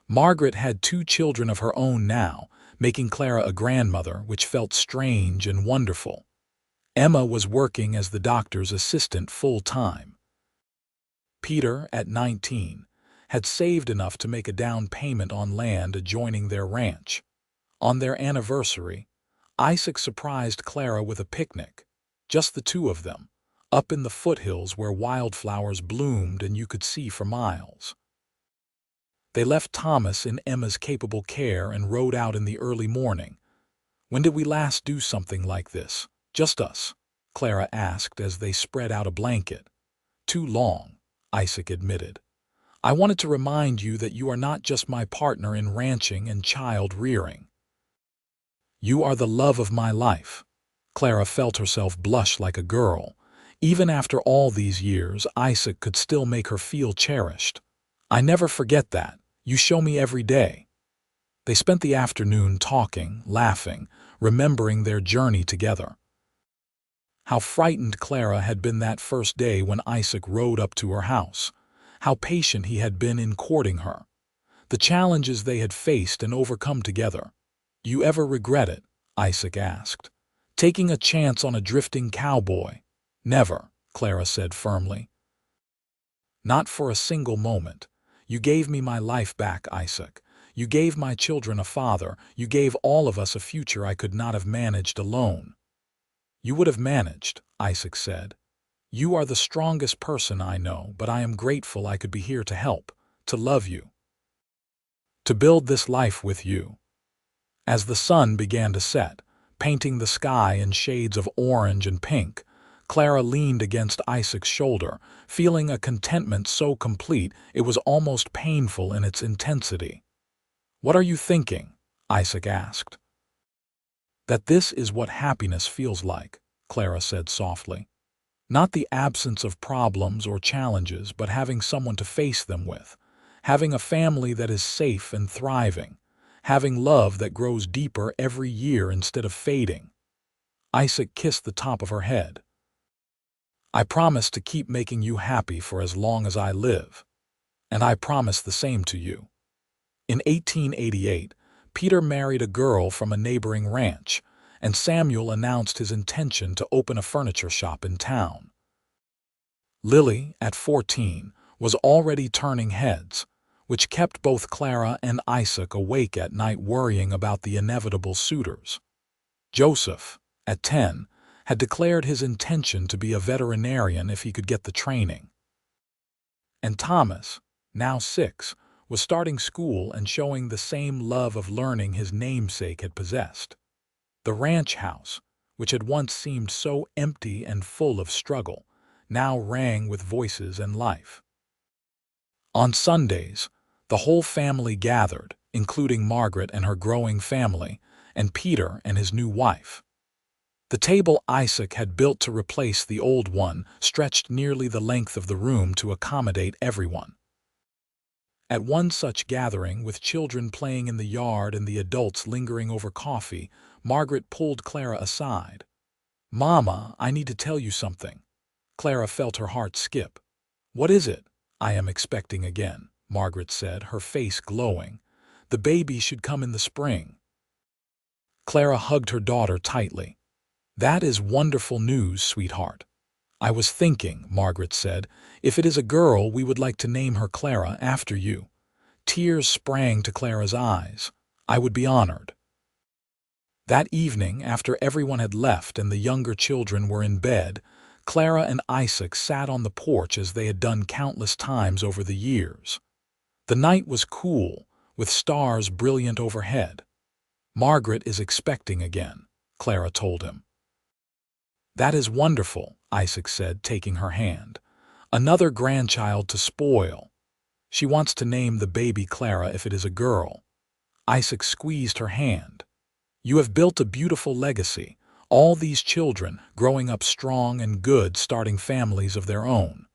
Margaret had 2 children of her own now, making Clara a grandmother, which felt strange and wonderful. Emma was working as the doctor's assistant full-time. Peter, at 19, had saved enough to make a down payment on land adjoining their ranch. On their anniversary, Isaac surprised Clara with a picnic, just the 2 of them, up in the foothills where wildflowers bloomed and you could see for miles. They left Thomas in Emma's capable care and rode out in the early morning. "When did we last do something like this? Just us?" Clara asked as they spread out a blanket. "Too long," Isaac admitted. "I wanted to remind you that you are not just my partner in ranching and child rearing. You are the love of my life." Clara felt herself blush like a girl. Even after all these years, Isaac could still make her feel cherished. "I never forget that. You show me every day." They spent the afternoon talking, laughing, remembering their journey together. How frightened Clara had been that first day when Isaac rode up to her house. How patient he had been in courting her. The challenges they had faced and overcome together. "You ever regret it?" Isaac asked. "Taking a chance on a drifting cowboy?" "Never," Clara said firmly. "Not for a single moment. You gave me my life back, Isaac. You gave my children a father. You gave all of us a future I could not have managed alone." "You would have managed," Isaac said. "You are the strongest person I know, but I am grateful I could be here to help, to love you, to build this life with you." As the sun began to set, painting the sky in shades of orange and pink, Clara leaned against Isaac's shoulder, feeling a contentment so complete it was almost painful in its intensity. "What are you thinking?" Isaac asked. "That this is what happiness feels like," Clara said softly. "Not the absence of problems or challenges, but having someone to face them with, having a family that is safe and thriving, having love that grows deeper every year instead of fading." Isaac kissed the top of her head. "I promise to keep making you happy for as long as I live. And I promise the same to you." In 1888, Peter married a girl from a neighboring ranch, and Samuel announced his intention to open a furniture shop in town. Lily, at 14, was already turning heads, which kept both Clara and Isaac awake at night worrying about the inevitable suitors. Joseph, at 10, had declared his intention to be a veterinarian if he could get the training. And Thomas, now 6, was starting school and showing the same love of learning his namesake had possessed. The ranch house, which had once seemed so empty and full of struggle, now rang with voices and life. On Sundays, the whole family gathered, including Margaret and her growing family, and Peter and his new wife. The table Isaac had built to replace the old one stretched nearly the length of the room to accommodate everyone. At one such gathering, with children playing in the yard and the adults lingering over coffee, Margaret pulled Clara aside. "Mama, I need to tell you something." Clara felt her heart skip. "What is it?" "I am expecting again," Margaret said, her face glowing. "The baby should come in the spring." Clara hugged her daughter tightly. "That is wonderful news, sweetheart." "I was thinking," Margaret said, "if it is a girl, we would like to name her Clara after you." Tears sprang to Clara's eyes. "I would be honored." That evening, after everyone had left and the younger children were in bed, Clara and Isaac sat on the porch as they had done countless times over the years. The night was cool, with stars brilliant overhead. "Margaret is expecting again," Clara told him. "That is wonderful," Isaac said, taking her hand. "Another grandchild to spoil. She wants to name the baby Clara if it is a girl." Isaac squeezed her hand. "You have built a beautiful legacy, all these children growing up strong and good, starting families of their own.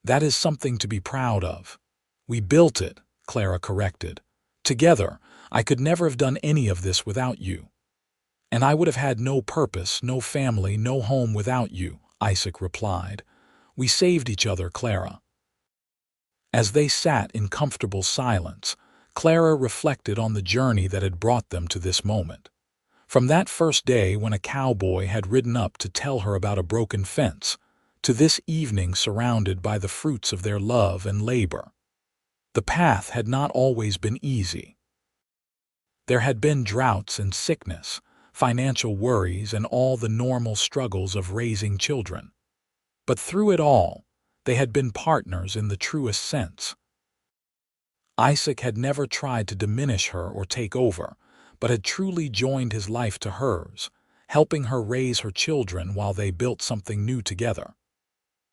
That is something to be proud of." "We built it," Clara corrected. "Together. I could never have done any of this without you." "And I would have had no purpose, no family, no home without you," Isaac replied. "We saved each other, Clara." As they sat in comfortable silence, Clara reflected on the journey that had brought them to this moment. From that first day when a cowboy had ridden up to tell her about a broken fence, to this evening surrounded by the fruits of their love and labor. The path had not always been easy. There had been droughts and sickness, financial worries, and all the normal struggles of raising children. But through it all, they had been partners in the truest sense. Isaac had never tried to diminish her or take over, but had truly joined his life to hers, helping her raise her children while they built something new together.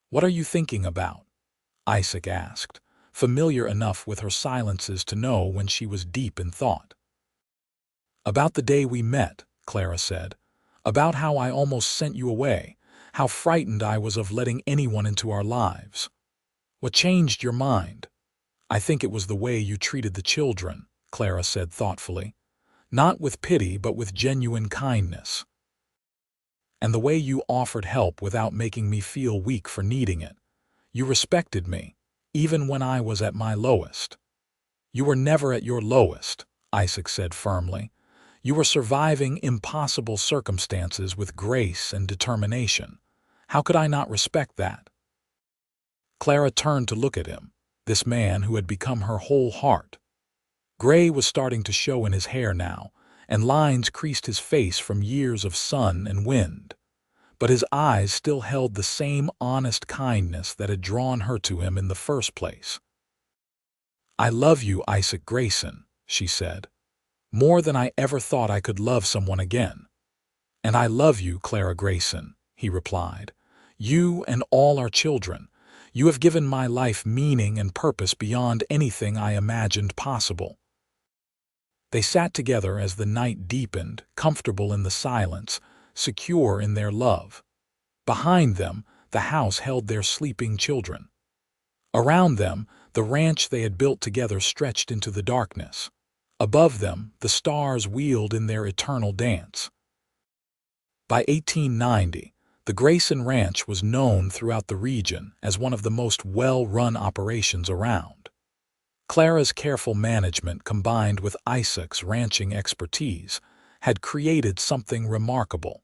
"What are you thinking about?" Isaac asked, familiar enough with her silences to know when she was deep in thought. "About the day we met," Clara said. "About how I almost sent you away, how frightened I was of letting anyone into our lives. What changed your mind?" "I think it was the way you treated the children," Clara said thoughtfully. "Not with pity, but with genuine kindness. And the way you offered help without making me feel weak for needing it. You respected me, even when I was at my lowest." "You were never at your lowest," Isaac said firmly. "You were surviving impossible circumstances with grace and determination. How could I not respect that?" Clara turned to look at him, this man who had become her whole heart. Gray was starting to show in his hair now, and lines creased his face from years of sun and wind. But his eyes still held the same honest kindness that had drawn her to him in the first place. "I love you, Isaac Grayson," she said. "More than I ever thought I could love someone again." "And I love you, Clara Grayson," he replied. "You and all our children. You have given my life meaning and purpose beyond anything I imagined possible." They sat together as the night deepened, comfortable in the silence, secure in their love. Behind them, the house held their sleeping children. Around them, the ranch they had built together stretched into the darkness. Above them, the stars wheeled in their eternal dance. By 1890, the Grayson Ranch was known throughout the region as one of the most well-run operations around. Clara's careful management combined with Isaac's ranching expertise had created something remarkable.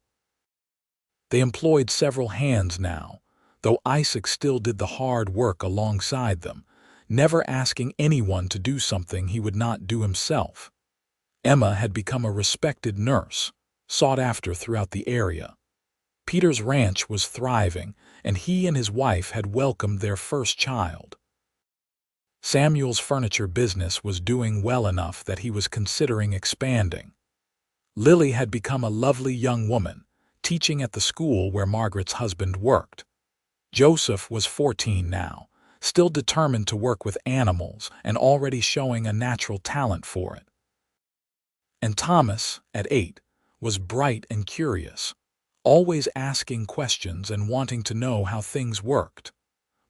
They employed several hands now, though Isaac still did the hard work alongside them, never asking anyone to do something he would not do himself. Emma had become a respected nurse, sought after throughout the area. Peter's ranch was thriving, and he and his wife had welcomed their first child. Samuel's furniture business was doing well enough that he was considering expanding. Lily had become a lovely young woman, teaching at the school where Margaret's husband worked. Joseph was 14 now, still determined to work with animals and already showing a natural talent for it. And Thomas, at 8, was bright and curious, always asking questions and wanting to know how things worked.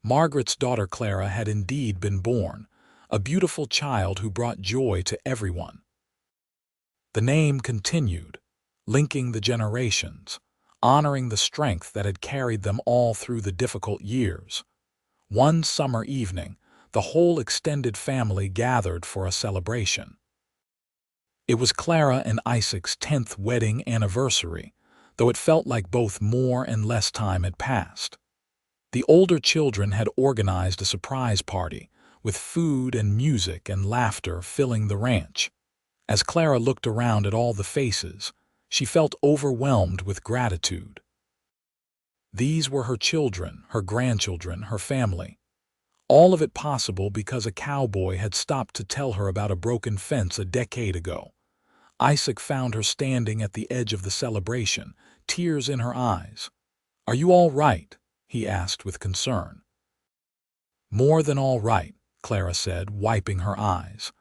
Margaret's daughter Clara had indeed been born, a beautiful child who brought joy to everyone. The name continued, linking the generations, honoring the strength that had carried them all through the difficult years. One summer evening, the whole extended family gathered for a celebration. It was Clara and Isaac's 10th wedding anniversary, though it felt like both more and less time had passed. The older children had organized a surprise party, with food and music and laughter filling the ranch. As Clara looked around at all the faces, she felt overwhelmed with gratitude. These were her children, her grandchildren, her family. All of it possible because a cowboy had stopped to tell her about a broken fence a decade ago. Isaac found her standing at the edge of the celebration, tears in her eyes. "Are you all right?" he asked with concern. "More than all right," Clara said, wiping her eyes.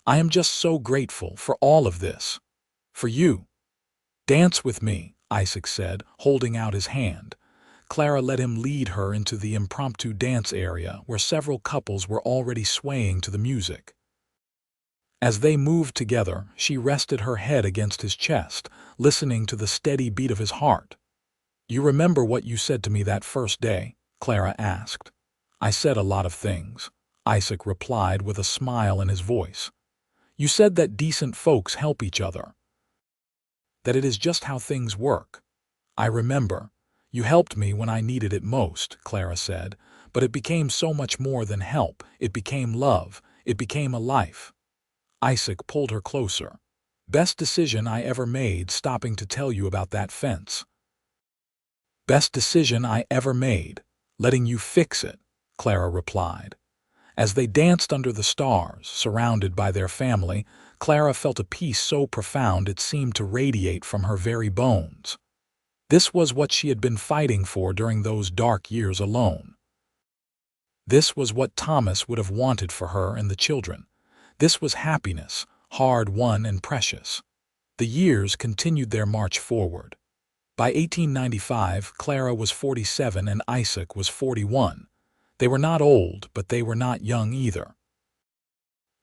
"I am just so grateful for all of this. For you." "Dance with me," Isaac said, holding out his hand. Clara let him lead her into the impromptu dance area where several couples were already swaying to the music. As they moved together, she rested her head against his chest, listening to the steady beat of his heart. "You remember what you said to me that first day?" Clara asked. "I said a lot of things," Isaac replied with a smile in his voice. "You said that decent folks help each other, that it is just how things work." "I remember. You helped me when I needed it most," Clara said, "but it became so much more than help. It became love. It became a life." Isaac pulled her closer. "Best decision I ever made stopping to tell you about that fence." "Best decision I ever made, letting you fix it," Clara replied. As they danced under the stars, surrounded by their family, Clara felt a peace so profound it seemed to radiate from her very bones. This was what she had been fighting for during those dark years alone. This was what Thomas would have wanted for her and the children. This was happiness, hard-won and precious. The years continued their march forward. By 1895, Clara was 47 and Isaac was 41. They were not old, but they were not young either.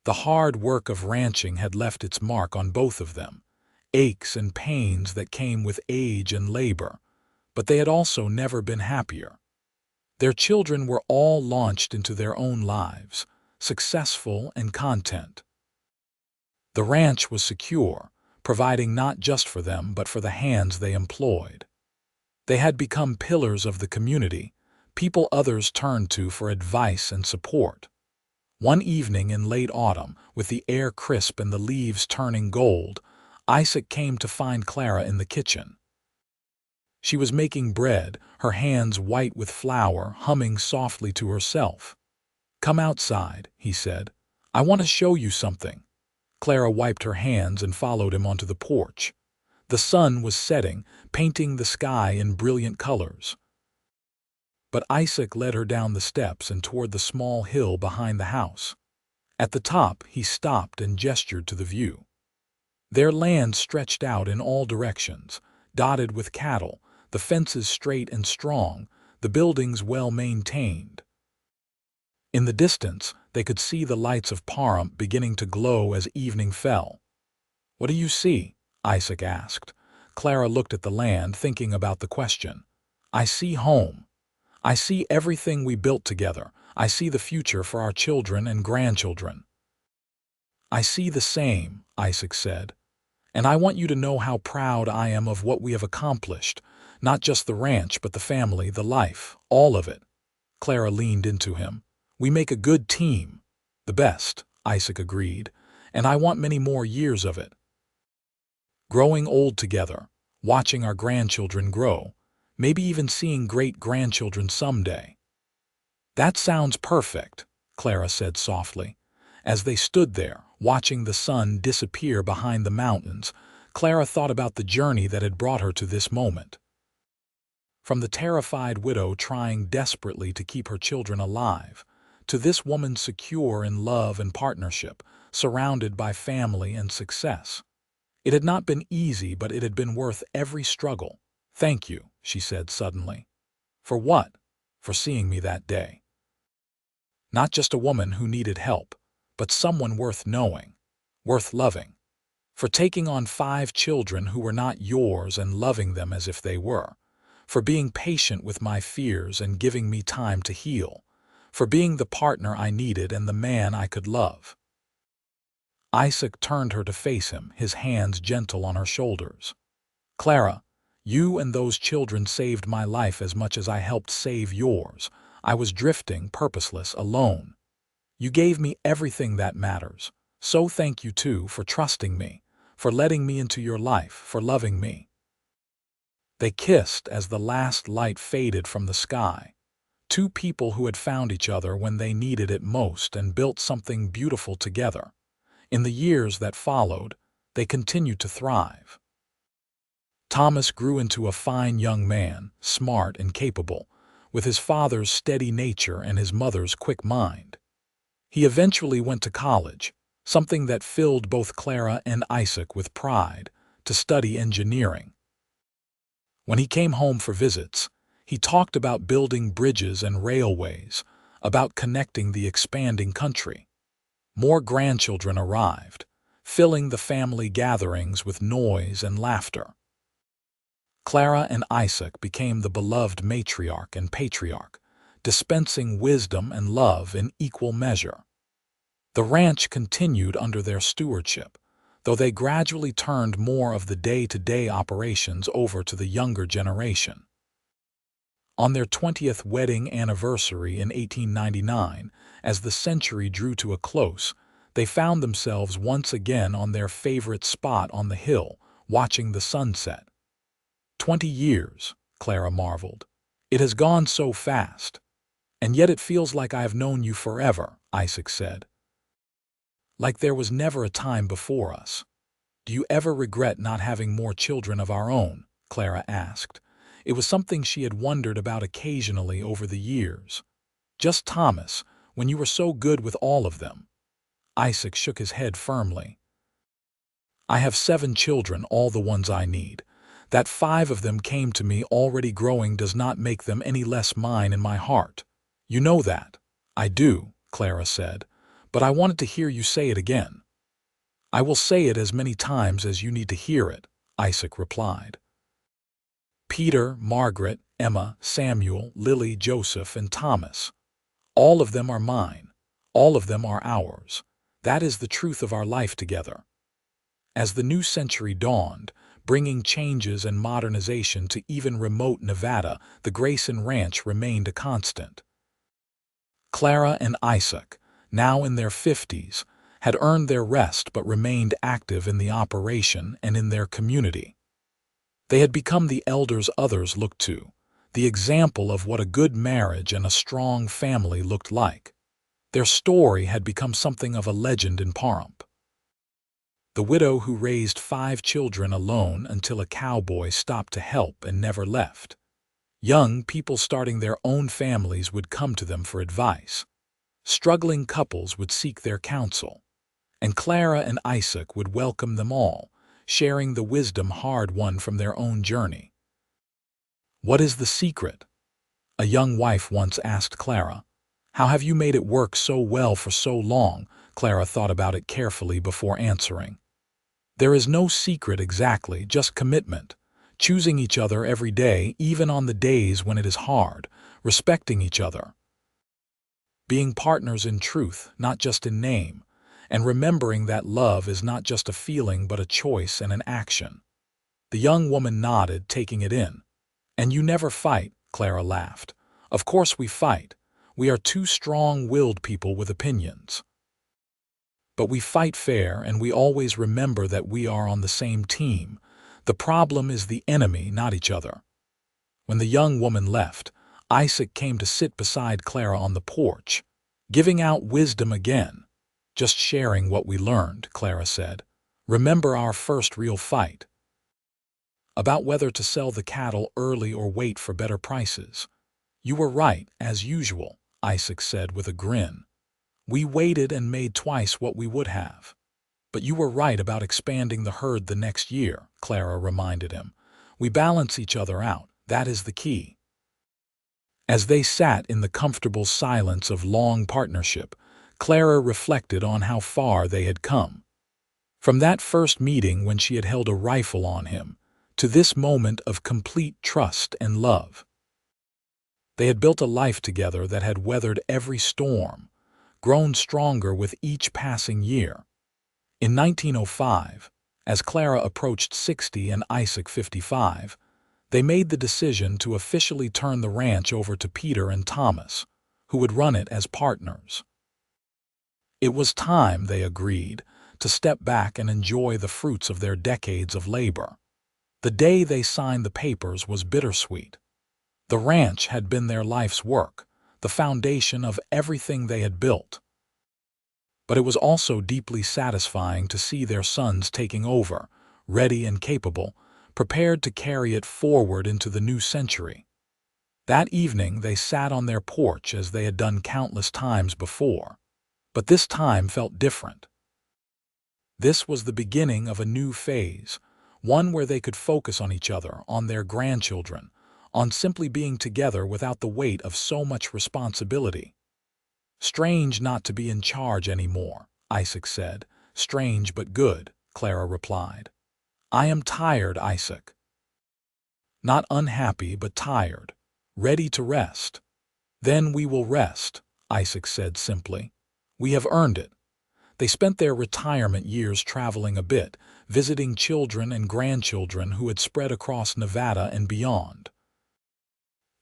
The hard work of ranching had left its mark on both of them, aches and pains that came with age and labor, but they had also never been happier. Their children were all launched into their own lives, successful and content. The ranch was secure, providing not just for them but for the hands they employed. They had become pillars of the community, people others turned to for advice and support. One evening in late autumn, with the air crisp and the leaves turning gold, Isaac came to find Clara in the kitchen. She was making bread, her hands white with flour, humming softly to herself. "Come outside," he said. "I want to show you something." Clara wiped her hands and followed him onto the porch. The sun was setting, painting the sky in brilliant colors. But Isaac led her down the steps and toward the small hill behind the house. At the top, he stopped and gestured to the view. Their land stretched out in all directions, dotted with cattle, the fences straight and strong, the buildings well maintained. In the distance, they could see the lights of Pahrump beginning to glow as evening fell. "What do you see?" Isaac asked. Clara looked at the land, thinking about the question. "I see home. I see everything we built together. I see the future for our children and grandchildren." "I see the same," Isaac said. "And I want you to know how proud I am of what we have accomplished. Not just the ranch, but the family, the life, all of it." Clara leaned into him. "We make a good team." "The best," Isaac agreed. "And I want many more years of it. Growing old together, watching our grandchildren grow, maybe even seeing great-grandchildren someday." "That sounds perfect," Clara said softly. As they stood there, watching the sun disappear behind the mountains, Clara thought about the journey that had brought her to this moment. From the terrified widow trying desperately to keep her children alive, to this woman secure in love and partnership, surrounded by family and success. It had not been easy, but it had been worth every struggle. "Thank you," she said suddenly. "For what?" "For seeing me that day. Not just a woman who needed help, but someone worth knowing, worth loving. For taking on 5 children who were not yours and loving them as if they were. For being patient with my fears and giving me time to heal. For being the partner I needed and the man I could love." Isaac turned her to face him, his hands gentle on her shoulders. "Clara, you and those children saved my life as much as I helped save yours. I was drifting, purposeless, alone. You gave me everything that matters. So thank you, too, for trusting me, for letting me into your life, for loving me." They kissed as the last light faded from the sky. Two people who had found each other when they needed it most and built something beautiful together. In the years that followed, they continued to thrive. Thomas grew into a fine young man, smart and capable, with his father's steady nature and his mother's quick mind. He eventually went to college, something that filled both Clara and Isaac with pride, to study engineering. When he came home for visits, he talked about building bridges and railways, about connecting the expanding country. More grandchildren arrived, filling the family gatherings with noise and laughter. Clara and Isaac became the beloved matriarch and patriarch, dispensing wisdom and love in equal measure. The ranch continued under their stewardship, though they gradually turned more of the day-to-day operations over to the younger generation. On their 20th wedding anniversary in 1899, as the century drew to a close, they found themselves once again on their favorite spot on the hill, watching the sunset. 20 years, Clara marveled. It has gone so fast. And yet it feels like I have known you forever, Isaac said. Like there was never a time before us. Do you ever regret not having more children of our own? Clara asked. It was something she had wondered about occasionally over the years. Just Thomas, when you were so good with all of them. Isaac shook his head firmly. I have 7 children, all the ones I need. That 5 of them came to me already growing does not make them any less mine in my heart. You know that. I do, Clara said, but I wanted to hear you say it again. I will say it as many times as you need to hear it, Isaac replied. Peter, Margaret, Emma, Samuel, Lily, Joseph, and Thomas. All of them are mine. All of them are ours. That is the truth of our life together. As the new century dawned, bringing changes and modernization to even remote Nevada, the Grayson Ranch remained a constant. Clara and Isaac, now in their 50s, had earned their rest but remained active in the operation and in their community. They had become the elders others looked to, the example of what a good marriage and a strong family looked like. Their story had become something of a legend in Pahrump. The widow who raised 5 children alone until a cowboy stopped to help and never left. Young people starting their own families would come to them for advice. Struggling couples would seek their counsel. And Clara and Isaac would welcome them all, sharing the wisdom hard-won from their own journey. What is the secret? A young wife once asked Clara. How have you made it work so well for so long? Clara thought about it carefully before answering. There is no secret exactly, just commitment. Choosing each other every day, even on the days when it is hard, respecting each other. Being partners in truth, not just in name, and remembering that love is not just a feeling but a choice and an action. The young woman nodded, taking it in. And you never fight, Clara laughed. Of course we fight. We are 2 strong-willed people with opinions. But we fight fair and we always remember that we are on the same team. The problem is the enemy, not each other. When the young woman left, Isaac came to sit beside Clara on the porch, giving out wisdom again. Just sharing what we learned, Clara said. Remember our first real fight. About whether to sell the cattle early or wait for better prices. You were right, as usual, Isaac said with a grin. We waited and made twice what we would have. But you were right about expanding the herd the next year, Clara reminded him. We balance each other out, that is the key. As they sat in the comfortable silence of long partnership, Clara reflected on how far they had come. From that first meeting when she had held a rifle on him, to this moment of complete trust and love. They had built a life together that had weathered every storm, grown stronger with each passing year. In 1905, as Clara approached 60 and Isaac 55, they made the decision to officially turn the ranch over to Peter and Thomas, who would run it as partners. It was time, they agreed, to step back and enjoy the fruits of their decades of labor. The day they signed the papers was bittersweet. The ranch had been their life's work, the foundation of everything they had built. But it was also deeply satisfying to see their sons taking over, ready and capable, prepared to carry it forward into the new century. That evening they sat on their porch as they had done countless times before, but this time felt different. This was the beginning of a new phase, one where they could focus on each other, on their grandchildren, on simply being together without the weight of so much responsibility. "Strange not to be in charge anymore," Isaac said. "Strange but good," Clara replied. "I am tired, Isaac." "Not unhappy, but tired. Ready to rest." "Then we will rest," Isaac said simply. "We have earned it." They spent their retirement years traveling a bit, visiting children and grandchildren who had spread across Nevada and beyond.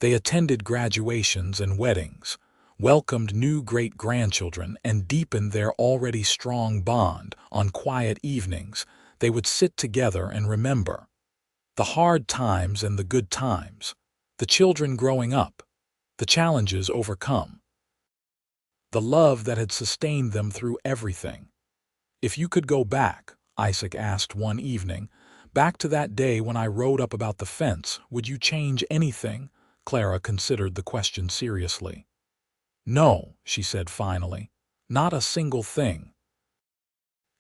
They attended graduations and weddings, welcomed new great-grandchildren, and deepened their already strong bond. On quiet evenings, they would sit together and remember the hard times and the good times, the children growing up, the challenges overcome, the love that had sustained them through everything. "If you could go back," Isaac asked one evening, "back to that day when I rode up about the fence, would you change anything?" Clara considered the question seriously. "No," she said finally, "not a single thing.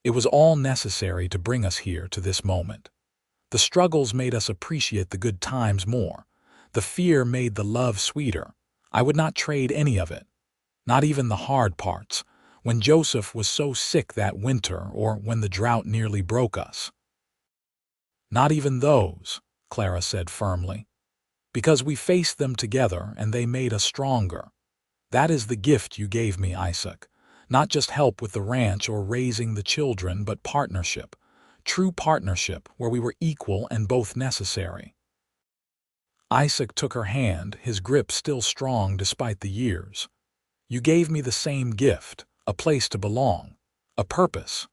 It was all necessary to bring us here to this moment. The struggles made us appreciate the good times more. The fear made the love sweeter. I would not trade any of it. Not even the hard parts, when Joseph was so sick that winter or when the drought nearly broke us." "Not even those," Clara said firmly, "because we faced them together and they made us stronger. That is the gift you gave me, Isaac. Not just help with the ranch or raising the children, but partnership. True partnership where we were equal and both necessary." Isaac took her hand, his grip still strong despite the years. "You gave me the same gift, a place to belong, a purpose,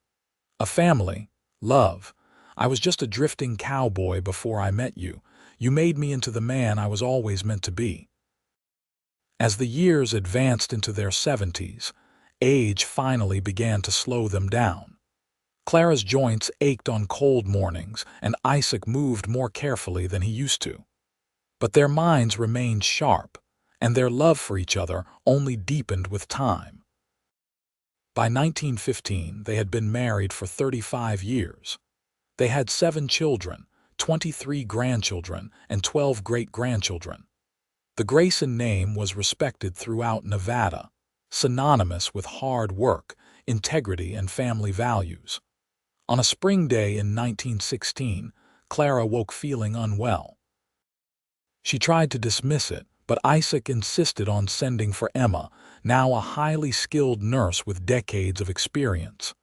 a family, love. I was just a drifting cowboy before I met you. You made me into the man I was always meant to be." As the years advanced into their 70s, age finally began to slow them down. Clara's joints ached on cold mornings, and Isaac moved more carefully than he used to. But their minds remained sharp, and their love for each other only deepened with time. By 1915, they had been married for 35 years. They had 7 children, 23 grandchildren, and 12 great-grandchildren. The Grayson name was respected throughout Nevada, synonymous with hard work, integrity, and family values. On a spring day in 1916, Clara woke feeling unwell. She tried to dismiss it, but Isaac insisted on sending for Emma, now a highly skilled nurse with decades of experience.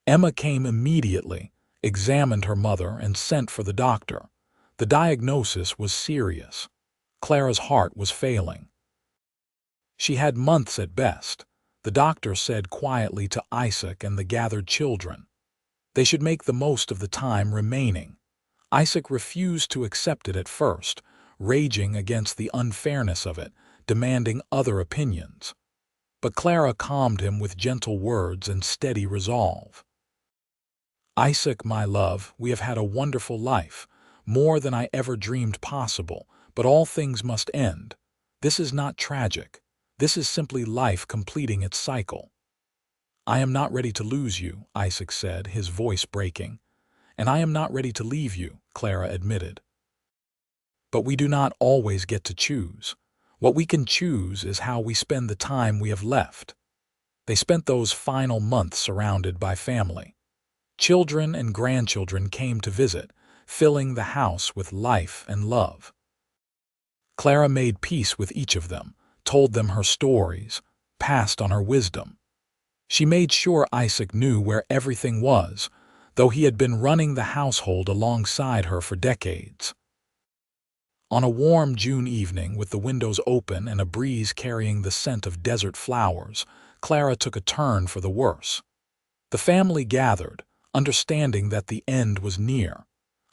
Emma came immediately, examined her mother, and sent for the doctor. The diagnosis was serious. Clara's heart was failing. She had months at best, the doctor said quietly to Isaac and the gathered children. They should make the most of the time remaining. Isaac refused to accept it at first, raging against the unfairness of it, demanding other opinions. But Clara calmed him with gentle words and steady resolve. "Isaac, my love, we have had a wonderful life, more than I ever dreamed possible, but all things must end. This is not tragic. This is simply life completing its cycle." "I am not ready to lose you," Isaac said, his voice breaking. "And I am not ready to leave you," Clara admitted. "But we do not always get to choose. What we can choose is how we spend the time we have left." They spent those final months surrounded by family. Children and grandchildren came to visit, filling the house with life and love. Clara made peace with each of them, told them her stories, passed on her wisdom. She made sure Isaac knew where everything was, though he had been running the household alongside her for decades. On a warm June evening, with the windows open and a breeze carrying the scent of desert flowers, Clara took a turn for the worse. The family gathered, understanding that the end was near.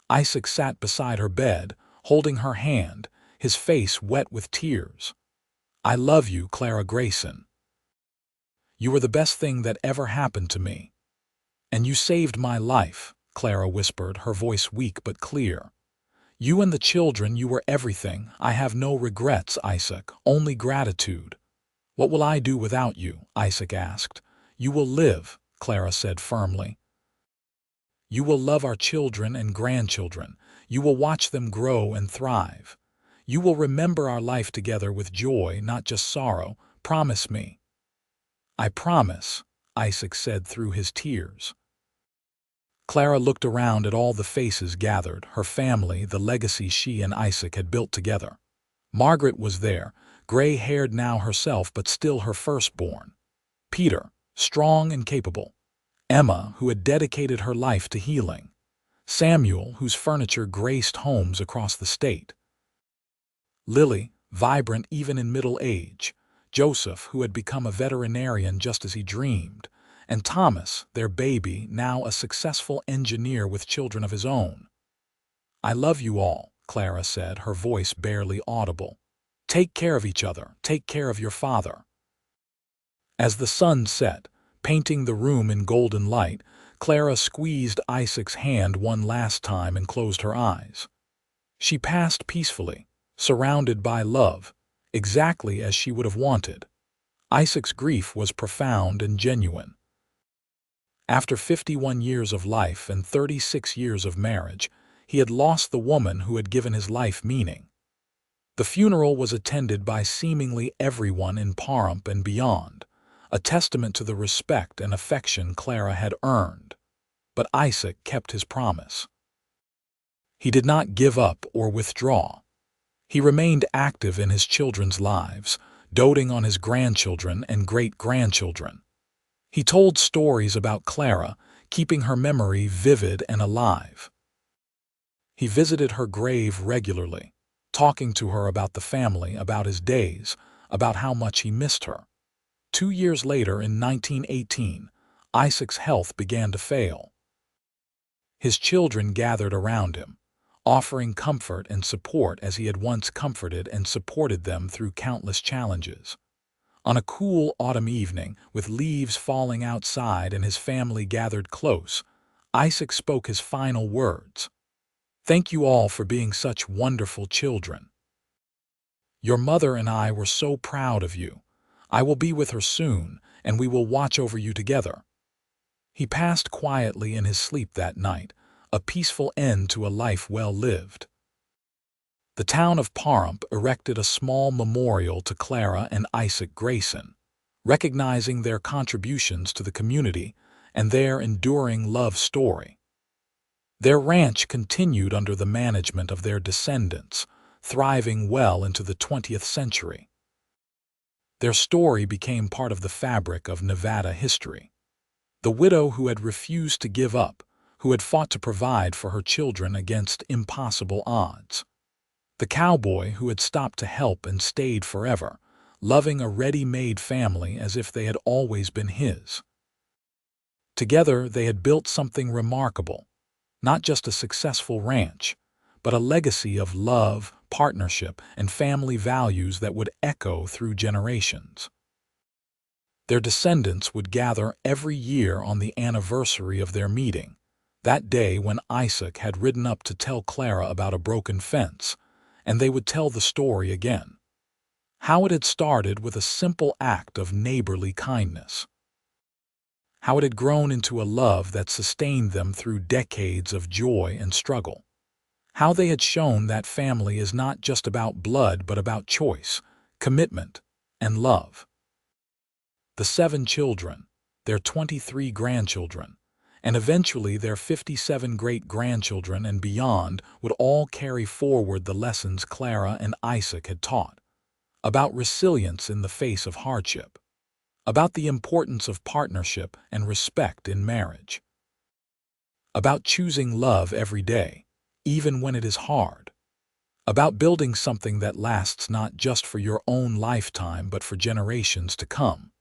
Isaac sat beside her bed, holding her hand, his face wet with tears. "I love you, Clara Grayson. You were the best thing that ever happened to me. And you saved my life," Clara whispered, her voice weak but clear. You and the children, you were everything. I have no regrets, Isaac, only gratitude. What will I do without you? Isaac asked. You will live, Clara said firmly. You will love our children and grandchildren. You will watch them grow and thrive. You will remember our life together with joy, not just sorrow. Promise me. I promise, Isaac said through his tears. Clara looked around at all the faces gathered, her family, the legacy she and Isaac had built together. Margaret was there, gray-haired now herself but still her firstborn. Peter, strong and capable. Emma, who had dedicated her life to healing. Samuel, whose furniture graced homes across the state. Lily, vibrant even in middle age. Joseph, who had become a veterinarian just as he dreamed. And Thomas, their baby, now a successful engineer with children of his own. I love you all, Clara said, her voice barely audible. Take care of each other. Take care of your father. As the sun set, painting the room in golden light, Clara squeezed Isaac's hand one last time and closed her eyes. She passed peacefully, surrounded by love, exactly as she would have wanted. Isaac's grief was profound and genuine. After 51 years of life and 36 years of marriage, he had lost the woman who had given his life meaning. The funeral was attended by seemingly everyone in Pahrump and beyond, a testament to the respect and affection Clara had earned. But Isaac kept his promise. He did not give up or withdraw. He remained active in his children's lives, doting on his grandchildren and great-grandchildren. He told stories about Clara, keeping her memory vivid and alive. He visited her grave regularly, talking to her about the family, about his days, about how much he missed her. 2 years later, in 1918, Isaac's health began to fail. His children gathered around him, offering comfort and support as he had once comforted and supported them through countless challenges. On a cool autumn evening, with leaves falling outside and his family gathered close, Isaac spoke his final words. Thank you all for being such wonderful children. Your mother and I were so proud of you. I will be with her soon, and we will watch over you together. He passed quietly in his sleep that night, a peaceful end to a life well lived. The town of Pahrump erected a small memorial to Clara and Isaac Grayson, recognizing their contributions to the community and their enduring love story. Their ranch continued under the management of their descendants, thriving well into the 20th century. Their story became part of the fabric of Nevada history. The widow who had refused to give up, who had fought to provide for her children against impossible odds. The cowboy who had stopped to help and stayed forever, loving a ready-made family as if they had always been his. Together they had built something remarkable, not just a successful ranch, but a legacy of love, partnership, and family values that would echo through generations. Their descendants would gather every year on the anniversary of their meeting, that day when Isaac had ridden up to tell Clara about a broken fence, and they would tell the story again. How it had started with a simple act of neighborly kindness. How it had grown into a love that sustained them through decades of joy and struggle. How they had shown that family is not just about blood but about choice, commitment, and love. The 7 children, their 23 grandchildren, and eventually their 57 great-grandchildren and beyond would all carry forward the lessons Clara and Isaac had taught, about resilience in the face of hardship, about the importance of partnership and respect in marriage, about choosing love every day, even when it is hard, about building something that lasts not just for your own lifetime but for generations to come.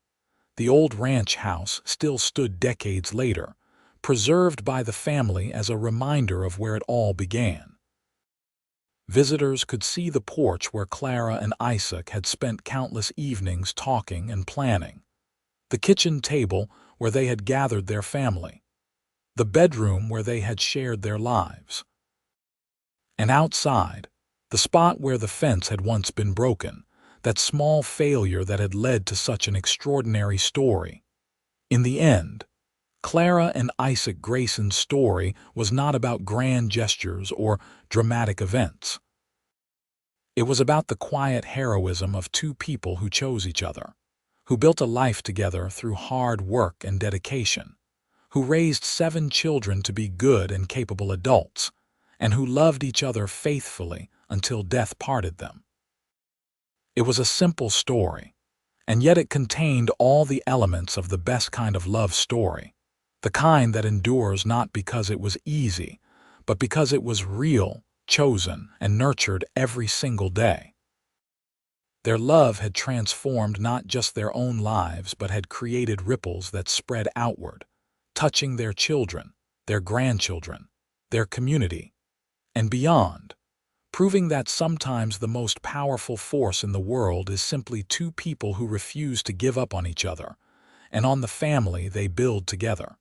The old ranch house still stood decades later, preserved by the family as a reminder of where it all began. Visitors could see the porch where Clara and Isaac had spent countless evenings talking and planning, the kitchen table where they had gathered their family, the bedroom where they had shared their lives. And outside, the spot where the fence had once been broken, that small failure that had led to such an extraordinary story. In the end, Clara and Isaac Grayson's story was not about grand gestures or dramatic events. It was about the quiet heroism of two people who chose each other, who built a life together through hard work and dedication, who raised 7 children to be good and capable adults, and who loved each other faithfully until death parted them. It was a simple story, and yet it contained all the elements of the best kind of love story, the kind that endures not because it was easy, but because it was real, chosen, and nurtured every single day. Their love had transformed not just their own lives, but had created ripples that spread outward, touching their children, their grandchildren, their community, and beyond, proving that sometimes the most powerful force in the world is simply two people who refuse to give up on each other and on the family they build together.